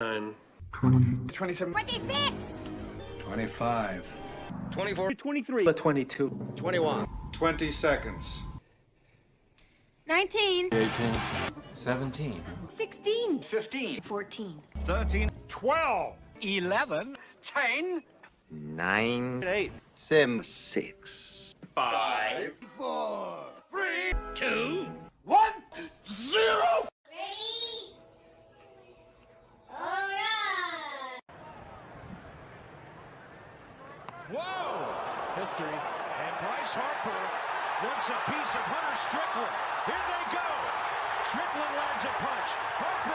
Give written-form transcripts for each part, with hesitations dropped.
20, 27, 26, 25, 24, 23, 22, 21, 20 seconds. 19, 18, 17, 16, 15, 14, 13, 12, 11, 10, 9, 8, 7, 6, 5, 4, 3, 2, 1, 0. Ready? All right. whoa! History. And Bryce Harper wants a piece of Hunter Strickland. Here they go. Strickland lands a punch. Harper.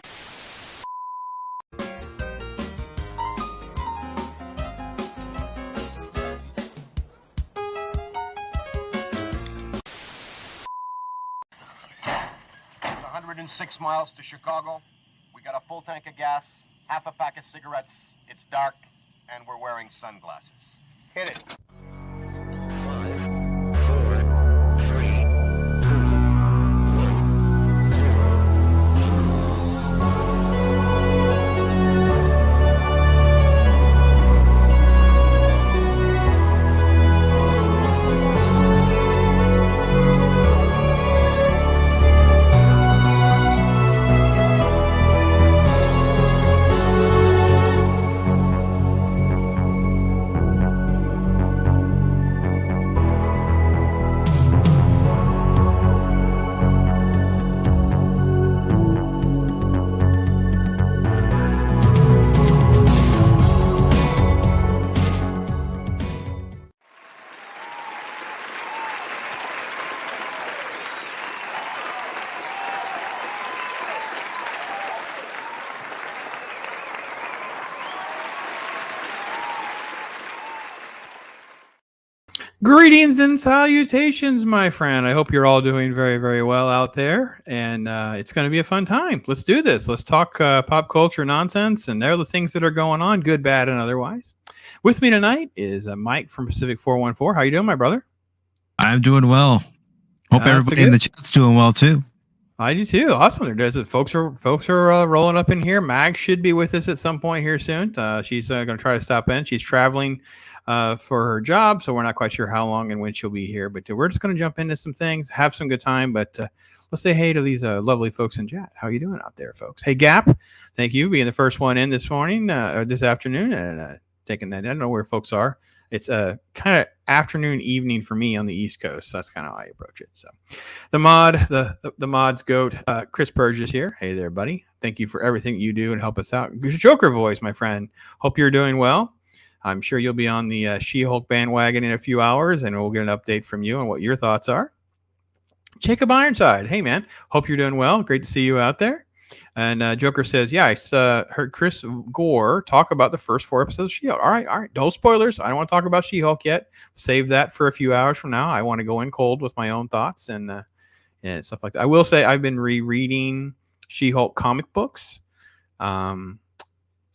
It's 106 miles to Chicago. We got a full tank of gas, half a pack of cigarettes. It's dark, and we're wearing sunglasses. Hit it. 'Greetings and salutations, my friend. I hope you're all doing very, very well out there, and it's going to be a fun time. Let's do this. Let's talk pop culture nonsense and all the things that are going on, good, bad, and otherwise. With me tonight is Mike from Pacific 414. How you doing, my brother? I'm doing well. Hope everybody in the chat's doing well too. I do too. Awesome. There's folks are rolling up in here. Mag should be with us at some point here soon. She's going to try to stop in. She's traveling for her job, so we're not quite sure how long and when she'll be here. But we're just going to jump into some things, have some good time. But let's say hey to these lovely folks in chat. How you doing out there, folks? Hey, Gap, thank you being the first one in this morning or this afternoon and taking that. I don't know where folks are. It's a kind of afternoon, evening for me on the East Coast. So that's kind of how I approach it. So the mod's goat, Chris Burgess here. Hey there, buddy. Thank you for everything you do and help us out. Joker voice, my friend. Hope you're doing well. I'm sure you'll be on the She-Hulk bandwagon in a few hours, and we'll get an update from you on what your thoughts are. Jacob Ironside. Hey, man. Hope you're doing well. Great to see you out there. And Joker says, yeah, I heard Chris Gore talk about the first 4 episodes of She-Hulk. All right. No spoilers. I don't want to talk about She-Hulk yet. Save that for a few hours from now. I want to go in cold with my own thoughts and stuff like that. I will say I've been rereading She-Hulk comic books.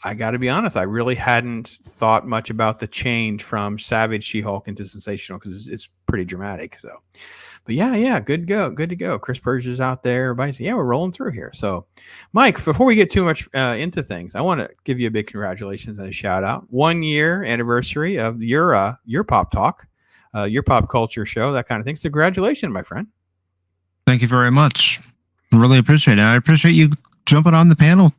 I got to be honest, I really hadn't thought much about the change from Savage She-Hulk into Sensational because it's pretty dramatic. So, but yeah, good to go. Chris Persia's out there. Everybody's we're rolling through here. So, Mike, before we get too much into things, I want to give you a big congratulations and a shout out. 1 year anniversary of your Pop Talk, your pop culture show, that kind of thing. So, congratulations, my friend. Thank you very much. I really appreciate it. I appreciate you jumping on the panel.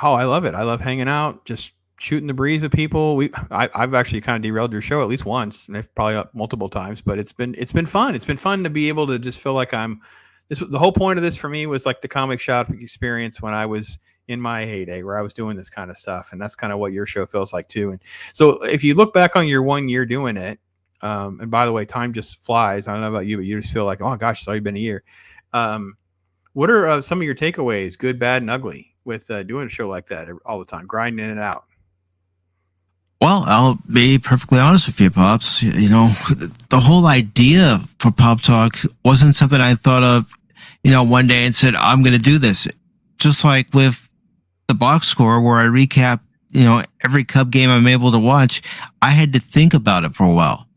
Oh, I love it. I love hanging out, just shooting the breeze with people. I've actually kind of derailed your show at least once, and probably multiple times, but it's been fun. It's been fun to be able to just feel like the whole point of this for me was like the comic shop experience when I was in my heyday where I was doing this kind of stuff. And that's kind of what your show feels like too. And so if you look back on your 1 year doing it, and by the way, time just flies. I don't know about you, but you just feel like, oh gosh, it's already been a year. What are some of your takeaways, good, bad, and ugly, with doing a show like that all the time, grinding it out? Well, I'll be perfectly honest with you, Pops. You know, the whole idea for Pop Talk wasn't something I thought of, one day and said, I'm going to do this. Just like with the box score where I recap, every Cub game I'm able to watch, I had to think about it for a while.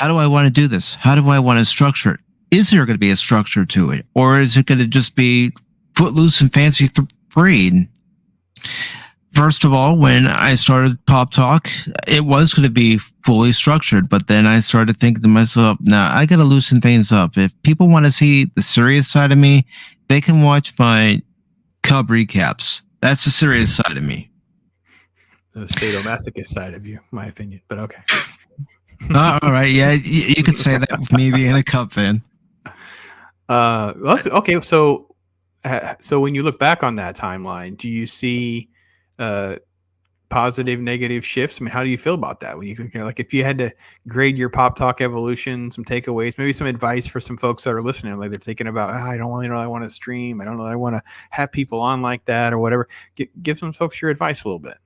How do I want to do this? How do I want to structure it? Is there going to be a structure to it? Or is it going to just be footloose and fancy free? first of all, when I started Pop Talk, it was going to be fully structured, but then I started thinking to myself, nah, I got to loosen things up. If people want to see the serious side of me, they can watch my Cub recaps. That's the serious side of me. The sadomasochist side of you, my opinion, but okay. All right. Yeah, you could say that with me being a Cub fan. Okay. So when you look back on that timeline, do you see positive, negative shifts? I mean, how do you feel about that? When like, if you had to grade your Pop Talk evolution, some takeaways, maybe some advice for some folks that are listening, like they're thinking about, I don't really know I want to stream. I don't know I want to have people on like that or whatever. Give some folks your advice a little bit.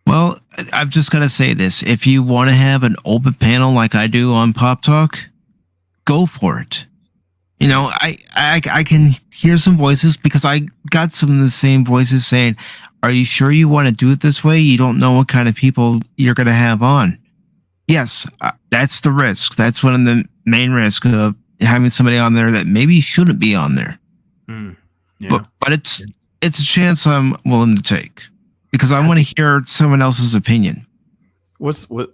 Well, I've just got to say this. If you want to have an open panel like I do on Pop Talk, go for it. You know, I can hear some voices because I got some of the same voices saying, are you sure you want to do it this way? You don't know what kind of people you're going to have on. Yes, that's the risk. That's one of the main risks of having somebody on there that maybe shouldn't be on there. Yeah. But it's a chance I'm willing to take because I want to hear someone else's opinion. What's one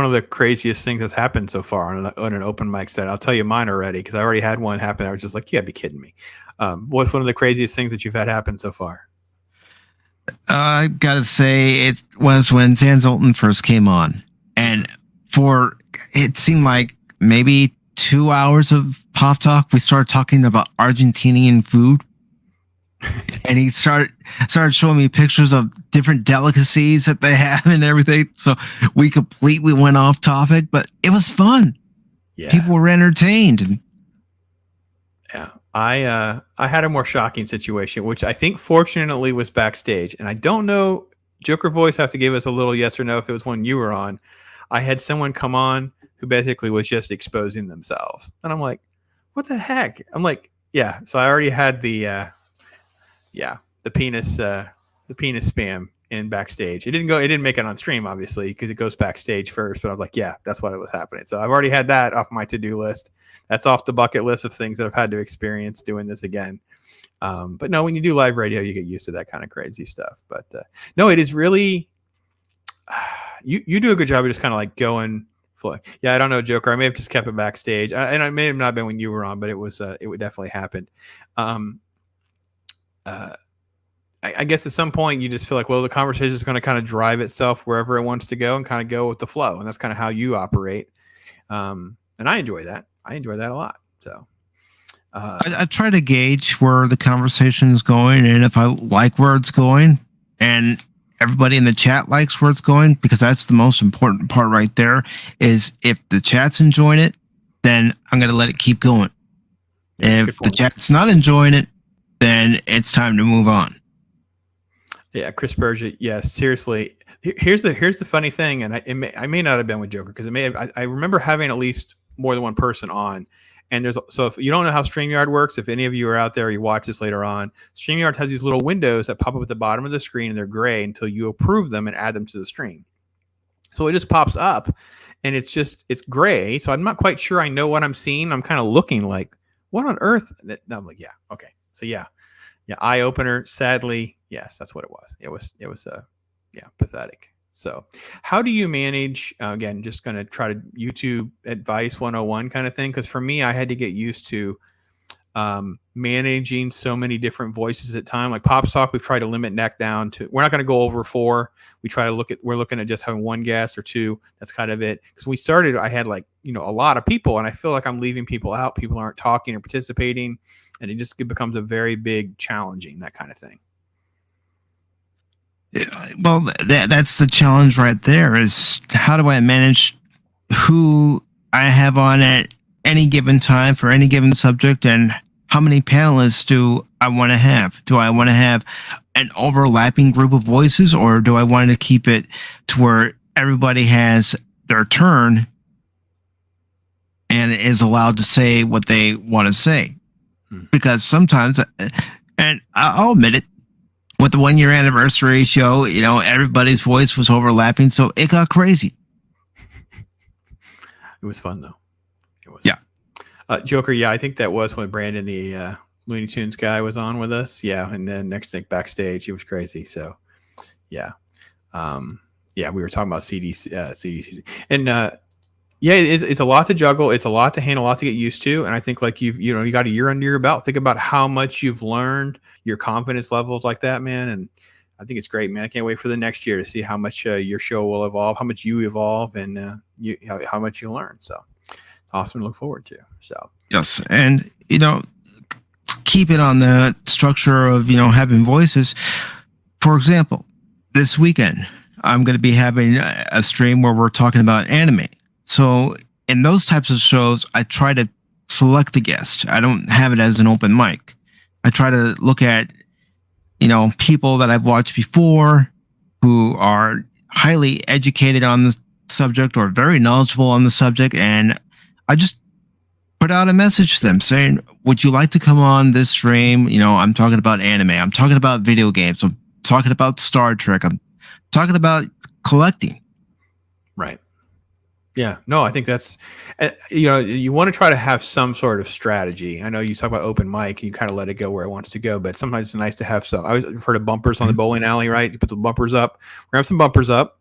of the craziest things that's happened so far on an open mic set? I'll tell you mine already because I already had one happen. I was just like, you gotta be kidding me. What's one of the craziest things that you've had happen so far? I gotta say it was when Zan Zoltan first came on, and it seemed like maybe 2 hours of Pop Talk, we started talking about Argentinian food. And he started showing me pictures of different delicacies that they have and everything. So we completely went off topic, but it was fun. Yeah. People were entertained. Yeah. I had a more shocking situation, which I think fortunately was backstage. And I don't know, Joker Voice have to give us a little yes or no if it was one you were on. I had someone come on who basically was just exposing themselves. And I'm like, what the heck? I'm like, yeah. So I already had the penis spam in backstage. It didn't make it on stream, obviously, because it goes backstage first. But I was like, yeah, that's what was happening. So I've already had that off my to-do list. That's off the bucket list of things that I've had to experience doing this again. But no, when you do live radio, you get used to that kind of crazy stuff. But no, it is really, you do a good job of just kind of like going. Yeah, I don't know, Joker. I may have just kept it backstage, and I may have not been when you were on, but it would definitely happened. I guess at some point you just feel like, well, the conversation is going to kind of drive itself wherever it wants to go and kind of go with the flow. And that's kind of how you operate. And I enjoy that. I enjoy that a lot. So I try to gauge where the conversation is going. And if I like where it's going and everybody in the chat likes where it's going, because that's the most important part right there, is if the chat's enjoying it, then I'm going to let it keep going. If the chat's not enjoying it, then it's time to move on. Yeah, Chris Berger. Yes, seriously. Here's the funny thing, and I may not have been with Joker because I remember having at least more than one person on. And so if you don't know how StreamYard works, if any of you are out there, you watch this later on. StreamYard has these little windows that pop up at the bottom of the screen, and they're gray until you approve them and add them to the stream. So it just pops up, and it's gray. So I'm not quite sure I know what I'm seeing. I'm kind of looking like, what on earth? And I'm like, yeah, okay. So yeah, eye opener. Sadly, yes, that's what it was. It was pathetic. So how do you manage, again, just going to try to YouTube advice 101 kind of thing? Because for me, I had to get used to managing so many different voices at time. Like Pop's Talk, we've tried to limit neck down to, we're not going to go over 4. We're looking at just having 1 guest or 2. That's kind of it. Because we started, I had a lot of people, and I feel like I'm leaving people out. People aren't talking or participating, and it becomes a very big challenging, that kind of thing. Well, that's the challenge right there, is how do I manage who I have on at any given time for any given subject, and how many panelists do I want to have? Do I want to have an overlapping group of voices, or do I want to keep it to where everybody has their turn and is allowed to say what they want to say? Because sometimes, and I'll admit it, with the 1-year anniversary show, everybody's voice was overlapping, so it got crazy. It was fun, though. It was. Yeah. Joker, I think that was when Brandon, the Looney Tunes guy, was on with us. Yeah, and then next thing backstage, he was crazy. So, Yeah. Yeah, we were talking about CDC, and yeah, it's a lot to juggle. It's a lot to handle, a lot to get used to. And I think like you got a year under your belt. Think about how much you've learned, your confidence levels like that, man. And I think it's great, man. I can't wait for the next year to see how much your show will evolve, how much you evolve, and how much you learn. So it's awesome to look forward to. So yes, and keep it on the structure of having voices. For example, this weekend I'm going to be having a stream where we're talking about anime. So in those types of shows, I try to select the guest. I don't have it as an open mic. I try to look at, people that I've watched before who are highly educated on the subject or very knowledgeable on the subject. And I just put out a message to them saying, would you like to come on this stream? I'm talking about anime. I'm talking about video games. I'm talking about Star Trek. I'm talking about collecting. Right. Yeah, no, I think that's, you want to try to have some sort of strategy. I know you talk about open mic, you kind of let it go where it wants to go, but sometimes it's nice to have some. I refer to bumpers on the bowling alley, right? You put the bumpers up, we have some bumpers up,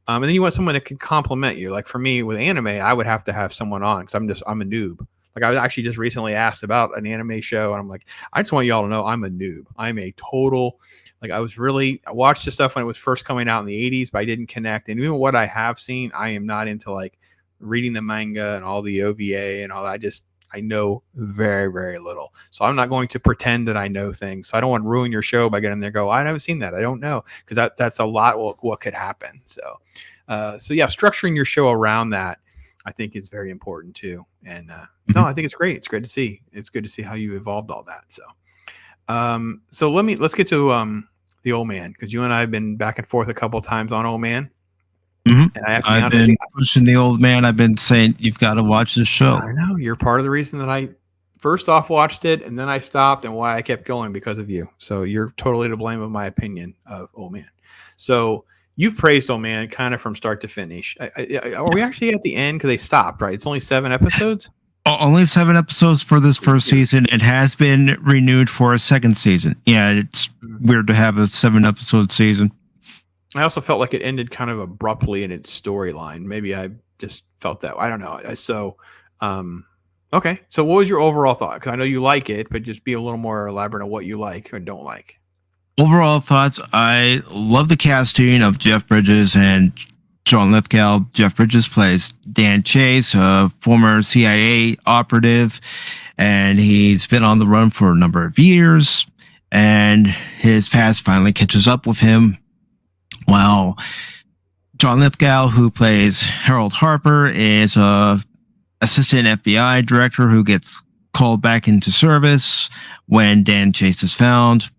and then you want someone that can compliment you. Like for me with anime, I would have to have someone on because I'm a noob. Like I was actually just recently asked about an anime show, and I'm like, I just want y'all to know I'm a noob. I'm a total. Like I watched the stuff when it was first coming out in the 80s, but I didn't connect. And even what I have seen, I am not into like reading the manga and all the OVA and all that. I know very, very little. So I'm not going to pretend that I know things. So I don't want to ruin your show by getting there and go, I haven't seen that. I don't know. Because that's a lot what could happen. So yeah, structuring your show around that, I think is very important too. And no, I think it's great. It's great to see. It's good to see how you evolved all that. So let's get to the Old Man, because you and I have been back and forth a couple of times on Old Man. Mm-hmm. And I've been pushing the Old Man. I've been saying you've got to watch this show. I know you're part of the reason that I first off watched it and then I stopped, and why I kept going because of you. So you're totally to blame of my opinion of Old Man. So you've praised Old Man kind of from start to finish. Are we actually at the end? Because they stopped, right? It's only 7 episodes. Only 7 episodes for this first season. It has been renewed for a second season. Yeah, it's weird to have a 7-episode season. I also felt like it ended kind of abruptly in its storyline. Maybe I just felt that. I don't know. So, okay. So what was your overall thought? Because I know you like it, but just be a little more elaborate on what you like or don't like. Overall thoughts, I love the casting of Jeff Bridges and John Lithgow. Jeff Bridges plays Dan Chase, a former CIA operative, and he's been on the run for a number of years, and his past finally catches up with him. While John Lithgow, who plays Harold Harper, is a assistant FBI director who gets called back into service when Dan Chase is found.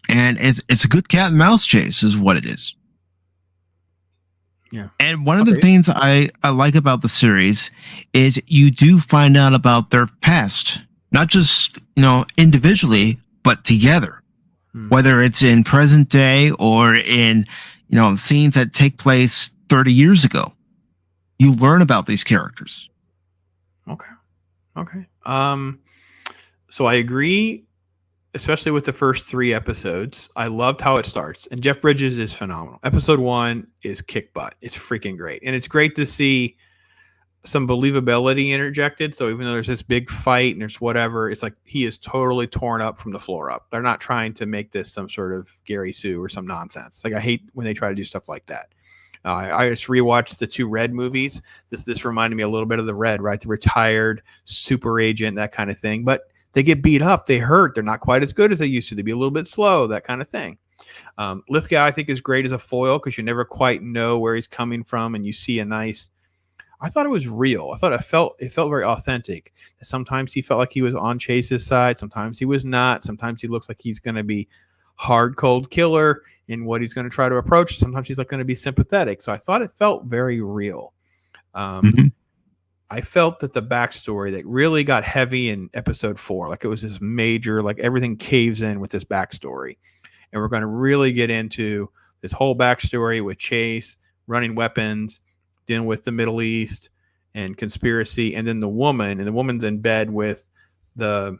And it's a good cat and mouse chase is what it is. Yeah. And one of the things I like about the series is you do find out about their past, not just, individually, but together, whether it's in present day or in, scenes that take place 30 years ago. You learn about these characters. Okay. So I agree, especially with the first 3 episodes. I loved how it starts, and Jeff Bridges is phenomenal. Episode 1 is kick butt. It's freaking great. And it's great to see some believability interjected. So even though there's this big fight and there's whatever, it's like he is totally torn up from the floor up. They're not trying to make this some sort of Gary Sue or some nonsense. Like I hate when they try to do stuff like that. I just rewatched the 2 Red movies. This reminded me a little bit of the Red, right? The retired super agent, that kind of thing. But they get beat up. They hurt. They're not quite as good as they used to. They be a little bit slow, that kind of thing. Lithgow, I think, is great as a foil because you never quite know where he's coming from, and you see a nice. I thought it was real. I thought it felt very authentic. Sometimes he felt like he was on Chase's side. Sometimes he was not. Sometimes he looks like he's going to be hard, cold killer in what he's going to try to approach. Sometimes he's like going to be sympathetic. So I thought it felt very real. I felt that the backstory that really got heavy in episode 4, like it was this major, like everything caves in with this backstory. And we're going to really get into this whole backstory with Chase running weapons, dealing with the Middle East and conspiracy. And then the woman's in bed with the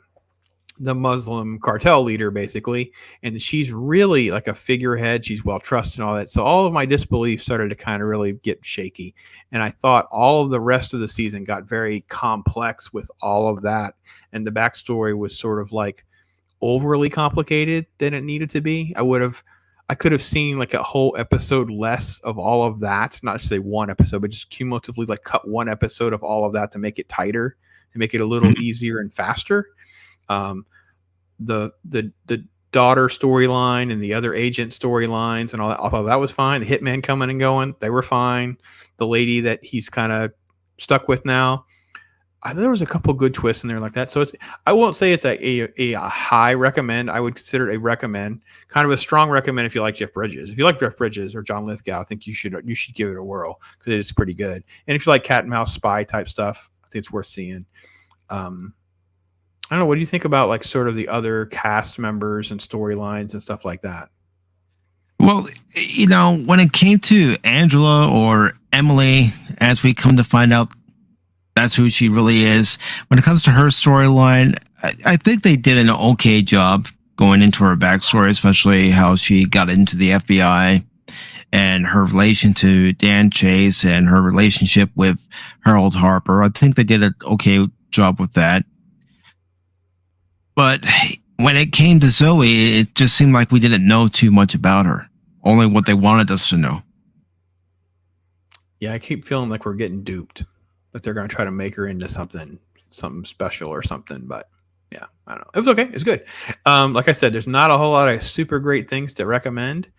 the Muslim cartel leader, basically, and she's really like a figurehead. She's well trusted and all that. So all of my disbelief started to kind of really get shaky, and I thought all of the rest of the season got very complex with all of that, and the backstory was sort of like overly complicated than it needed to be. I could have seen like a whole episode less of all of that, not to say one episode, but just cumulatively like cut one episode of all of that to make it tighter, to make it a little easier and faster. The daughter storyline and the other agent storylines and all that, although that was fine. The hitman coming and going, they were fine. The lady that he's kind of stuck with now, there was a couple good twists in there like that. So I won't say it's a high recommend. I would consider it a recommend, kind of a strong recommend if you like Jeff Bridges. If you like Jeff Bridges or John Lithgow, I think you should give it a whirl because it is pretty good. And if you like cat and mouse spy type stuff, I think it's worth seeing. I don't know. What do you think about like sort of the other cast members and storylines and stuff like that? Well, when it came to Angela or Emily, as we come to find out, that's who she really is. When it comes to her storyline, I think they did an okay job going into her backstory, especially how she got into the FBI and her relation to Dan Chase and her relationship with Harold Harper. I think they did an okay job with that. But when it came to Zoe, it just seemed like we didn't know too much about her. Only what they wanted us to know. Yeah, I keep feeling like we're getting duped. That they're going to try to make her into something special or something. But yeah, I don't know. It was okay. It's good. Like I said, there's not a whole lot of super great things to recommend.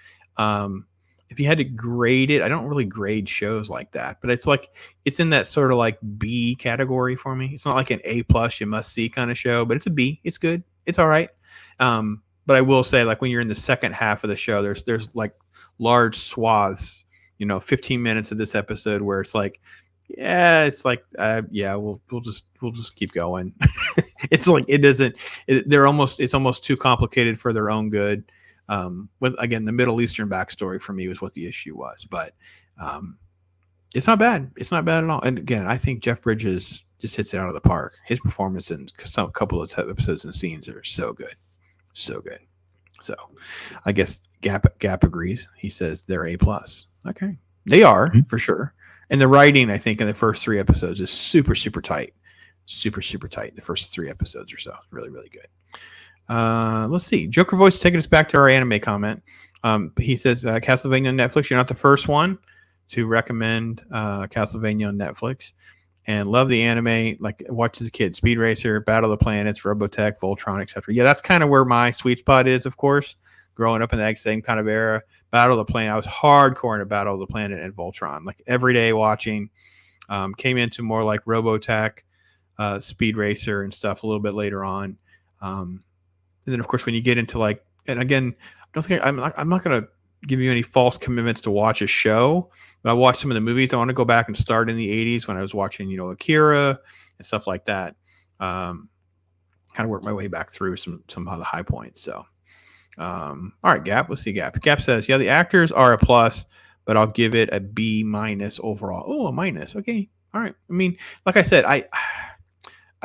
If you had to grade it, I don't really grade shows like that, but it's in that sort of like B category for me. It's not like an A+ you must see kind of show, but it's a B. It's good. It's all right. But I will say, like when you're in the second half of the show, there's like large swaths, 15 minutes of this episode where it's like, yeah, it's like, we'll just keep going. It's like, it's almost too complicated for their own good. Again, the Middle Eastern backstory for me was what the issue was, but it's not bad. It's not bad at all. And again, I think Jeff Bridges just hits it out of the park. His performance in a couple of episodes and scenes are so good. So good. So I guess Gap agrees. He says they're A+. Okay. They are for sure. And the writing, I think, in the first 3 episodes is super, super tight. Super, super tight. The first 3 episodes or so. Really, really good. Let's see. Joker Voice taking us back to our anime comment. He says, Castlevania on Netflix. You're not the first one to recommend Castlevania on Netflix. And love the anime. Like, watch as a kid. Speed Racer, Battle of the Planets, Robotech, Voltron, etc. Yeah, that's kind of where my sweet spot is, of course. Growing up in that same kind of era. Battle of the Planet. I was hardcore into Battle of the Planet and Voltron. Like, every day watching. Came into more like Robotech, Speed Racer and stuff a little bit later on. And then, of course, when you get into like, and again, I'm not going to give you any false commitments to watch a show, but I watched some of the movies. I want to go back and start in the 80s when I was watching, Akira and stuff like that. Kind of work my way back through some of the high points. So, all right, Gap. Let's see, Gap. Gap says, yeah, the actors are a plus, but I'll give it a B- overall. Oh, a minus. Okay. All right. I mean, like I said, I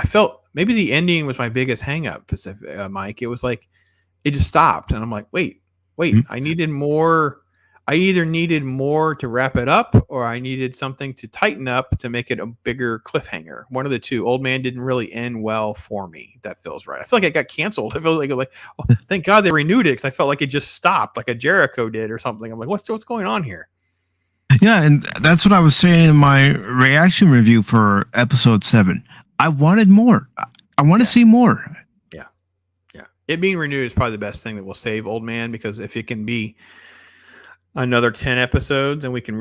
felt maybe the ending was my biggest hang up, Mike. It was like, it just stopped. And I'm like, wait, I needed more. I either needed more to wrap it up or I needed something to tighten up to make it a bigger cliffhanger. One of the two. Old Man didn't really end well for me. That feels right. I feel like it got canceled. I feel like oh, thank God they renewed it because I felt like it just stopped like a Jericho did or something. I'm like, what's going on here? Yeah, and that's what I was saying in my reaction review for episode 7. I wanted more. I want to see more. Yeah. It being renewed is probably the best thing that will save Old Man, because if it can be another 10 episodes and we can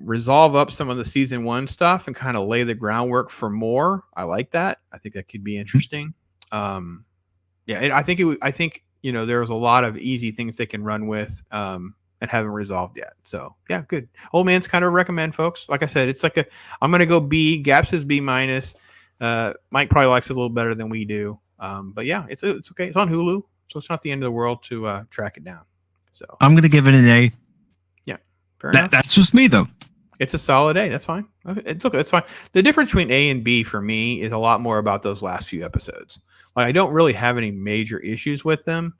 resolve up some of the season 1 stuff and kind of lay the groundwork for more. I like that. I think that could be interesting. I think there's a lot of easy things they can run with and haven't resolved yet. So yeah, good. Old Man's kind of a recommend, folks. Like I said, it's like I'm going to go B. Gap says B-. Mike probably likes it a little better than we do. But yeah, it's okay. It's on Hulu, so it's not the end of the world to track it down. So I'm going to give it an A. Yeah, fair enough. That's just me though. It's a solid A. That's fine. It's fine. The difference between A and B for me is a lot more about those last few episodes. Like, I don't really have any major issues with them,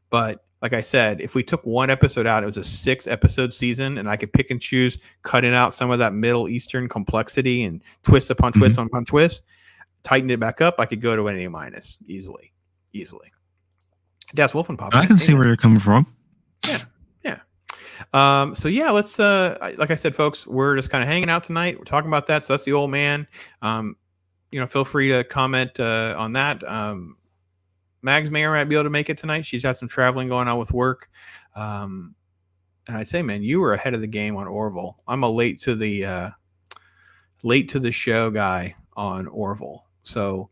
but like I said, if we took one episode out, it was a 6-episode season, and I could pick and choose, cutting out some of that Middle Eastern complexity and twist upon twist upon twist, tighten it back up, I could go to an A- easily. Das Wolfen pop. I can see where you're coming from. So yeah, let's like I said, folks, we're just kind of hanging out tonight. We're talking about that. So that's the old man. Feel free to comment on that. Mags may or might be able to make it tonight. She's got some traveling going on with work. And I'd say, man, you were ahead of the game on Orville. I'm a late to the show guy on Orville. So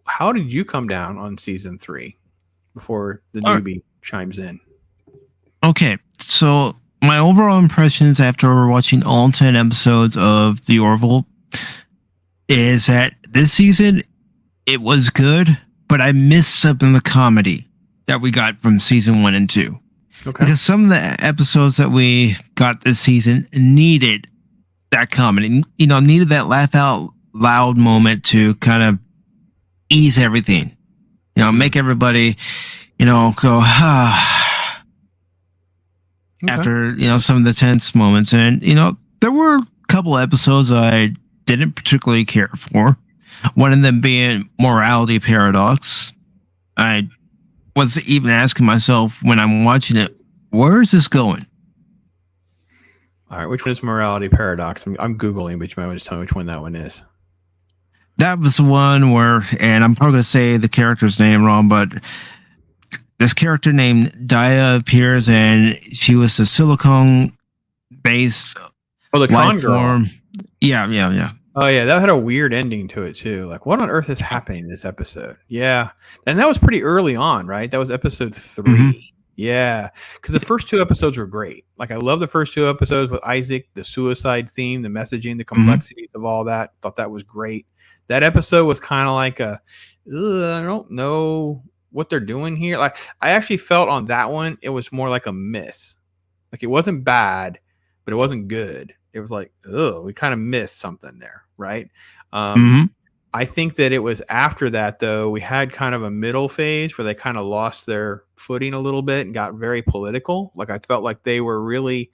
how did you come down on season 3 before the newbie chimes in? Okay, so my overall impressions after watching all 10 episodes of the Orville is that this season, it was good, but I missed something in the comedy that we got from season 1 and 2. Okay. Because some of the episodes that we got this season needed that comedy, needed that laugh out loud moment to kind of ease everything, make everybody, go, after, some of the tense moments. And, there were a couple episodes I didn't particularly care for. One of them being Morality Paradox. I was even asking myself when I'm watching it, where is this going? All right, which one is Morality Paradox? I'm Googling, but you might want to just tell me which one that one is. That was the one where, and I'm probably going to say the character's name wrong, but this character named Daya appears, and she was a silicone-based the con girl. Form. Yeah. Oh, yeah, that had a weird ending to it, too. Like, what on earth is happening in this episode? Yeah, and that was pretty early on, right? That was episode 3. Mm-hmm. Yeah, because the first 2 episodes were great. Like, I love the first 2 episodes with Isaac, the suicide theme, the messaging, the complexities of all that. Thought that was great. That episode was kind of like I don't know what they're doing here. Like, I actually felt on that one, it was more like a miss. Like, it wasn't bad, but it wasn't good. It was like, we kind of missed something there, right? I think that it was after that, though, we had kind of a middle phase where they kind of lost their footing a little bit and got very political. Like, I felt like they were really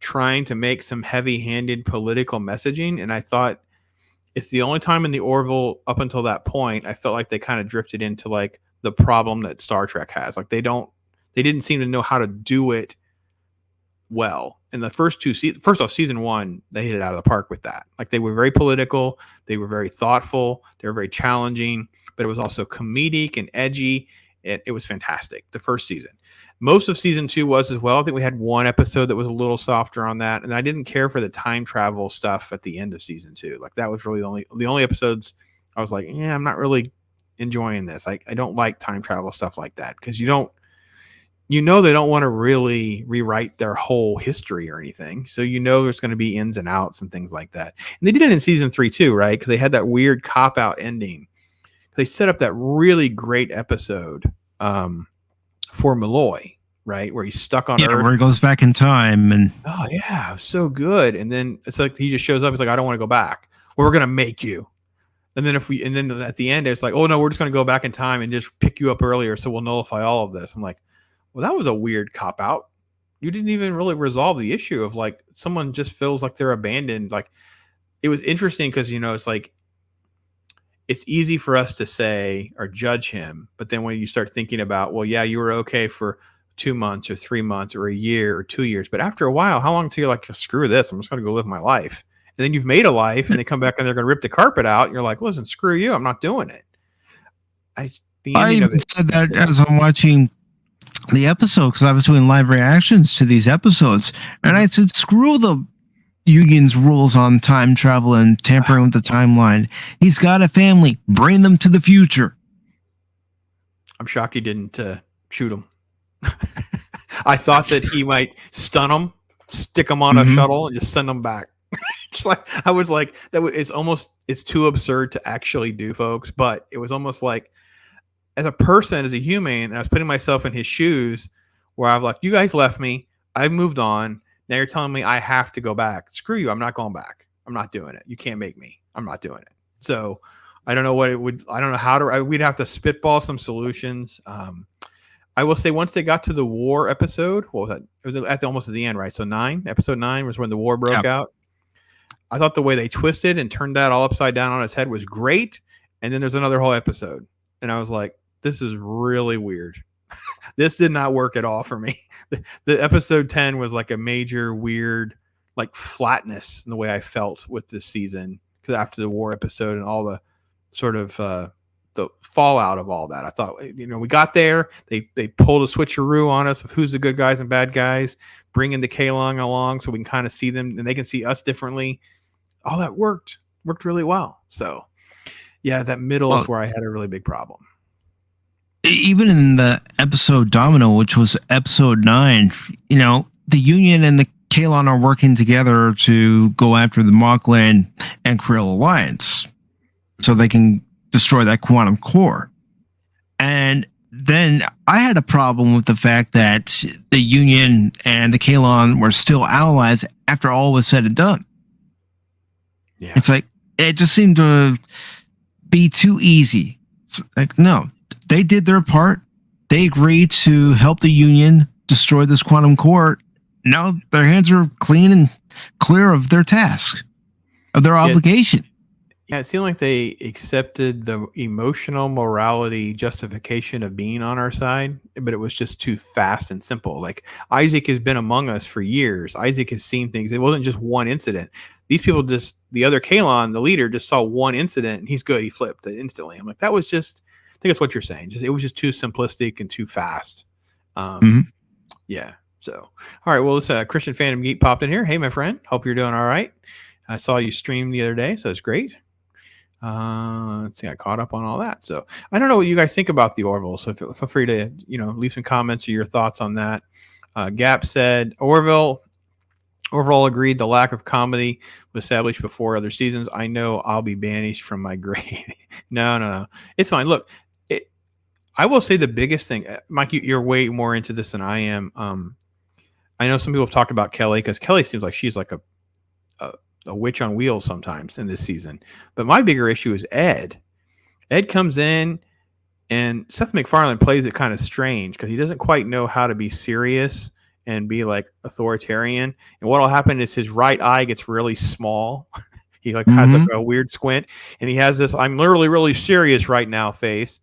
trying to make some heavy-handed political messaging, and I thought it's the only time in the Orville up until that point I felt like they kind of drifted into like the problem that Star Trek has. Like, they didn't seem to know how to do it well. In the first 2 seasons, first off, season 1, they hit it out of the park with that. Like, they were very political, they were very thoughtful, they were very challenging, but it was also comedic and edgy. It was fantastic. The first season, most of season 2 was as well. I think we had one episode that was a little softer on that, and I didn't care for the time travel stuff at the end of season 2. Like, that was really the only episodes I was like, yeah, I'm not really enjoying this. I don't like time travel stuff like that, because they don't want to really rewrite their whole history or anything. So there's going to be ins and outs and things like that. And they did it in season 3 too, right? Because they had that weird cop-out ending. They set up that really great episode for Malloy, right? Where he's stuck on Earth. Where he goes back in time. And oh, yeah, so good. And then it's like he just shows up. He's like, I don't want to go back. Well, we're going to make you. And then at the end, it's like, oh, no, we're just going to go back in time and just pick you up earlier. So we'll nullify all of this. I'm like, well, that was a weird cop-out. You didn't even really resolve the issue of like someone just feels like they're abandoned. Like, it was interesting because, it's like, it's easy for us to say or judge him. But then when you start thinking about, well, yeah, you were okay for 2 months or 3 months or a year or 2 years. But after a while, how long till you're like, screw this, I'm just going to go live my life. And then you've made a life and they come back and they're going to rip the carpet out. And you're like, listen, screw you. I'm not doing it. I even said that as I'm watching the episode, because I was doing live reactions to these episodes, and I said, screw the Union's rules on time travel and tampering with the timeline. He's got a family. Bring them to the future. I'm shocked he didn't shoot him. I thought that he might stun him, stick him on a shuttle, and just send them back. I was like, it's too absurd to actually do, folks. But it was almost like, as a person, as a human, and I was putting myself in his shoes, where I'm like, you guys left me. I've moved on. Now you're telling me I have to go back. Screw you. I'm not going back. I'm not doing it. You can't make me. I'm not doing it. So I don't know what it would. I don't know how to. We'd have to spitball some solutions. I will say once they got to the war episode, what was that? It was almost at the end, right? So episode 9 was when the war broke out. I thought the way they twisted and turned that all upside down on its head was great. And then there's another whole episode, and I was like, this is really weird. This did not work at all for me. The episode 10 was like a major weird, like flatness in the way I felt with this season, because after the war episode and all the sort of the fallout of all that, I thought, we got there. They pulled a switcheroo on us of who's the good guys and bad guys, bringing the Kalong along so we can kind of see them and they can see us differently. All that worked really well. So yeah, that middle is where I had a really big problem. Even in the episode Domino, which was episode 9, the Union and the Kalon are working together to go after the Mokland and Krill Alliance so they can destroy that quantum core. And then I had a problem with the fact that the Union and the Kalon were still allies after all was said and done. Yeah. It's like, it just seemed to be too easy. It's like, no, they did their part. They agreed to help the Union destroy this quantum core. Now their hands are clean and clear of their task, of their obligation. Yeah, it seemed like they accepted the emotional morality justification of being on our side, but it was just too fast and simple. Like, Isaac has been among us for years. Isaac has seen things. It wasn't just one incident. These people the other Kalon, the leader, just saw one incident and he's good. He flipped it instantly. I'm like, that was just, I think that's what you're saying. It was just too simplistic and too fast. Yeah. So, all right. Well, this Christian Phantom Geek popped in here. Hey, my friend. Hope you're doing all right. I saw you stream the other day, so it's great. Let's see. I caught up on all that. So I don't know what you guys think about the Orville. So feel free to leave some comments or your thoughts on that. Gap said Orville. Overall agreed the lack of comedy was established before other seasons. I know I'll be banished from my grade. No. It's fine. Look, I will say the biggest thing, Mike, you're way more into this than I am. I know some people have talked about Kelly because Kelly seems like she's like a witch on wheels sometimes in this season. But my bigger issue is Ed. Ed comes in and Seth MacFarlane plays it kind of strange because he doesn't quite know how to be serious and be like authoritarian. And what'll happen is his right eye gets really small. He has like a weird squint, and he has this "I'm literally really serious right now" face.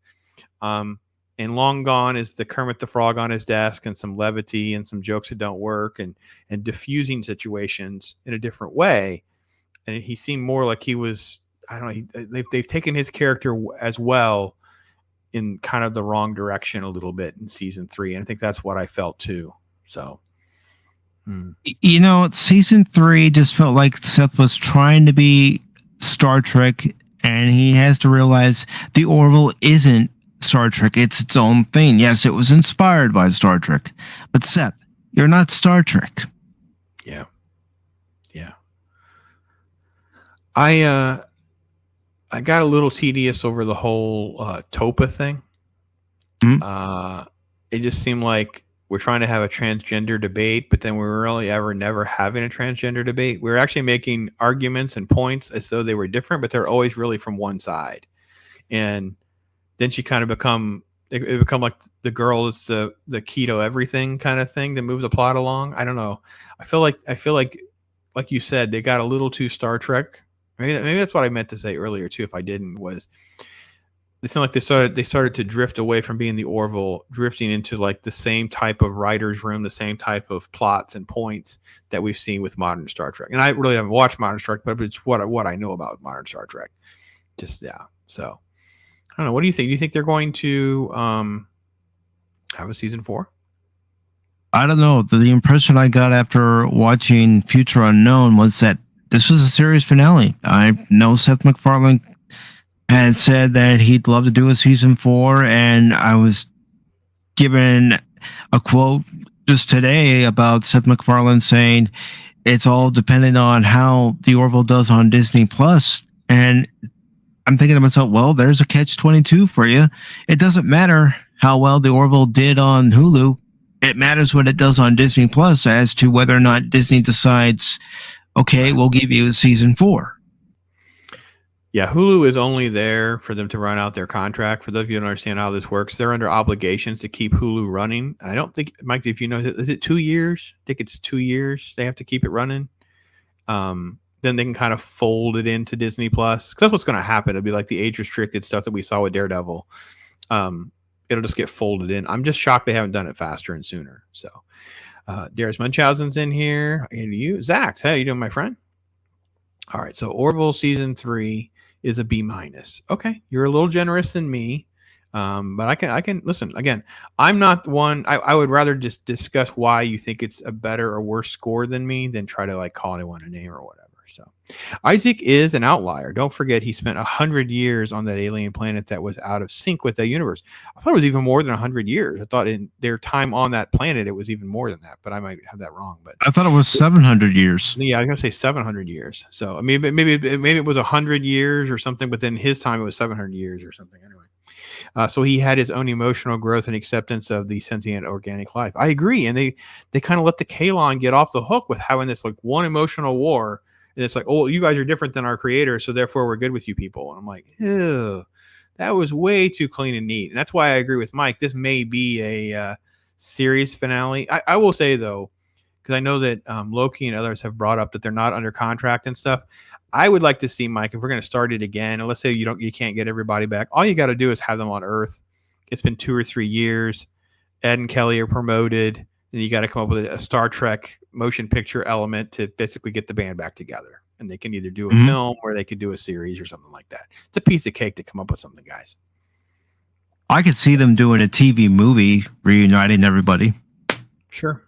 And long gone is the Kermit the Frog on his desk and some levity and some jokes that don't work and diffusing situations in a different way. And he seemed more like he was, I don't know, they've taken his character as well in kind of the wrong direction a little bit in season 3. And I think that's what I felt too. So, season 3 just felt like Seth was trying to be Star Trek, and he has to realize the Orville isn't Star Trek. It's its own thing. Yes, it was inspired by Star Trek, but Seth, you're not Star Trek. Yeah. I got a little tedious over the whole Topa thing. It just seemed like we're trying to have a transgender debate, but then we were really never having a transgender debate. We were actually making arguments and points as though they were different, but they're always really from one side. And then she kind of become like the girl is the keto everything kind of thing to move the plot along. I don't know. I feel like you said, they got a little too Star Trek. Maybe that's what I meant to say earlier too. If I didn't, was it seemed like they started to drift away from being the Orville, drifting into like the same type of writer's room, the same type of plots and points that we've seen with modern Star Trek. And I really haven't watched modern Star Trek, but it's what I know about modern Star Trek. Just So I don't know. What do you think? Do you think they're going to have a season 4? I don't know. The impression I got after watching Future Unknown was that this was a series finale. I know Seth MacFarlane had said that he'd love to do a season 4, and I was given a quote just today about Seth MacFarlane saying it's all dependent on how the Orville does on Disney Plus. And I'm thinking to myself, well, there's a catch-22 for you. It doesn't matter how well the Orville did on Hulu. It matters what it does on Disney Plus as to whether or not Disney decides, okay, we'll give you a season 4. Yeah, Hulu is only there for them to run out their contract. For those of you who don't understand how this works, they're under obligations to keep Hulu running. I don't think, Mike, if you know, is it 2 years? I think it's 2 years they have to keep it running. Then they can kind of fold it into Disney Plus. Because that's what's going to happen. It'll be like the age-restricted stuff that we saw with Daredevil. It'll just get folded in. I'm just shocked they haven't done it faster and sooner. So, Darius Munchausen's in here. And you, Zax, how you doing, my friend? All right, so Orville season 3 is a B-. Okay, you're a little generous than me, but I can listen. Again, I'm not the one. I would rather just discuss why you think it's a better or worse score than me than try to like call anyone a name or whatever. So Isaac is an outlier. Don't forget he spent 100 years on that alien planet that was out of sync with the universe. I thought it was even more than 100 years. I thought in their time on that planet it was even more than that, but I might have that wrong. But I thought it was 700 years. Yeah, I was gonna say 700 years. So I mean, maybe it was 100 years or something, but then his time it was 700 years or something. Anyway, so he had his own emotional growth and acceptance of the sentient organic life. I agree, and they kind of let the Kalon get off the hook with having this like one emotional war. And it's like, oh, you guys are different than our creator, so therefore we're good with you people. And I'm like, ew, that was way too clean and neat. And that's why I agree with Mike. This may be a series finale. I will say, though, because I know that Loki and others have brought up that they're not under contract and stuff. I would like to see, Mike, if we're going to start it again, and let's say you can't get everybody back, all you got to do is have them on Earth. It's been 2 or 3 years. Ed and Kelly are promoted. And you got to come up with a Star Trek motion picture element to basically get the band back together. And they can either do a film or they could do a series or something like that. It's a piece of cake to come up with something, guys. I could see them doing a TV movie reuniting everybody. Sure.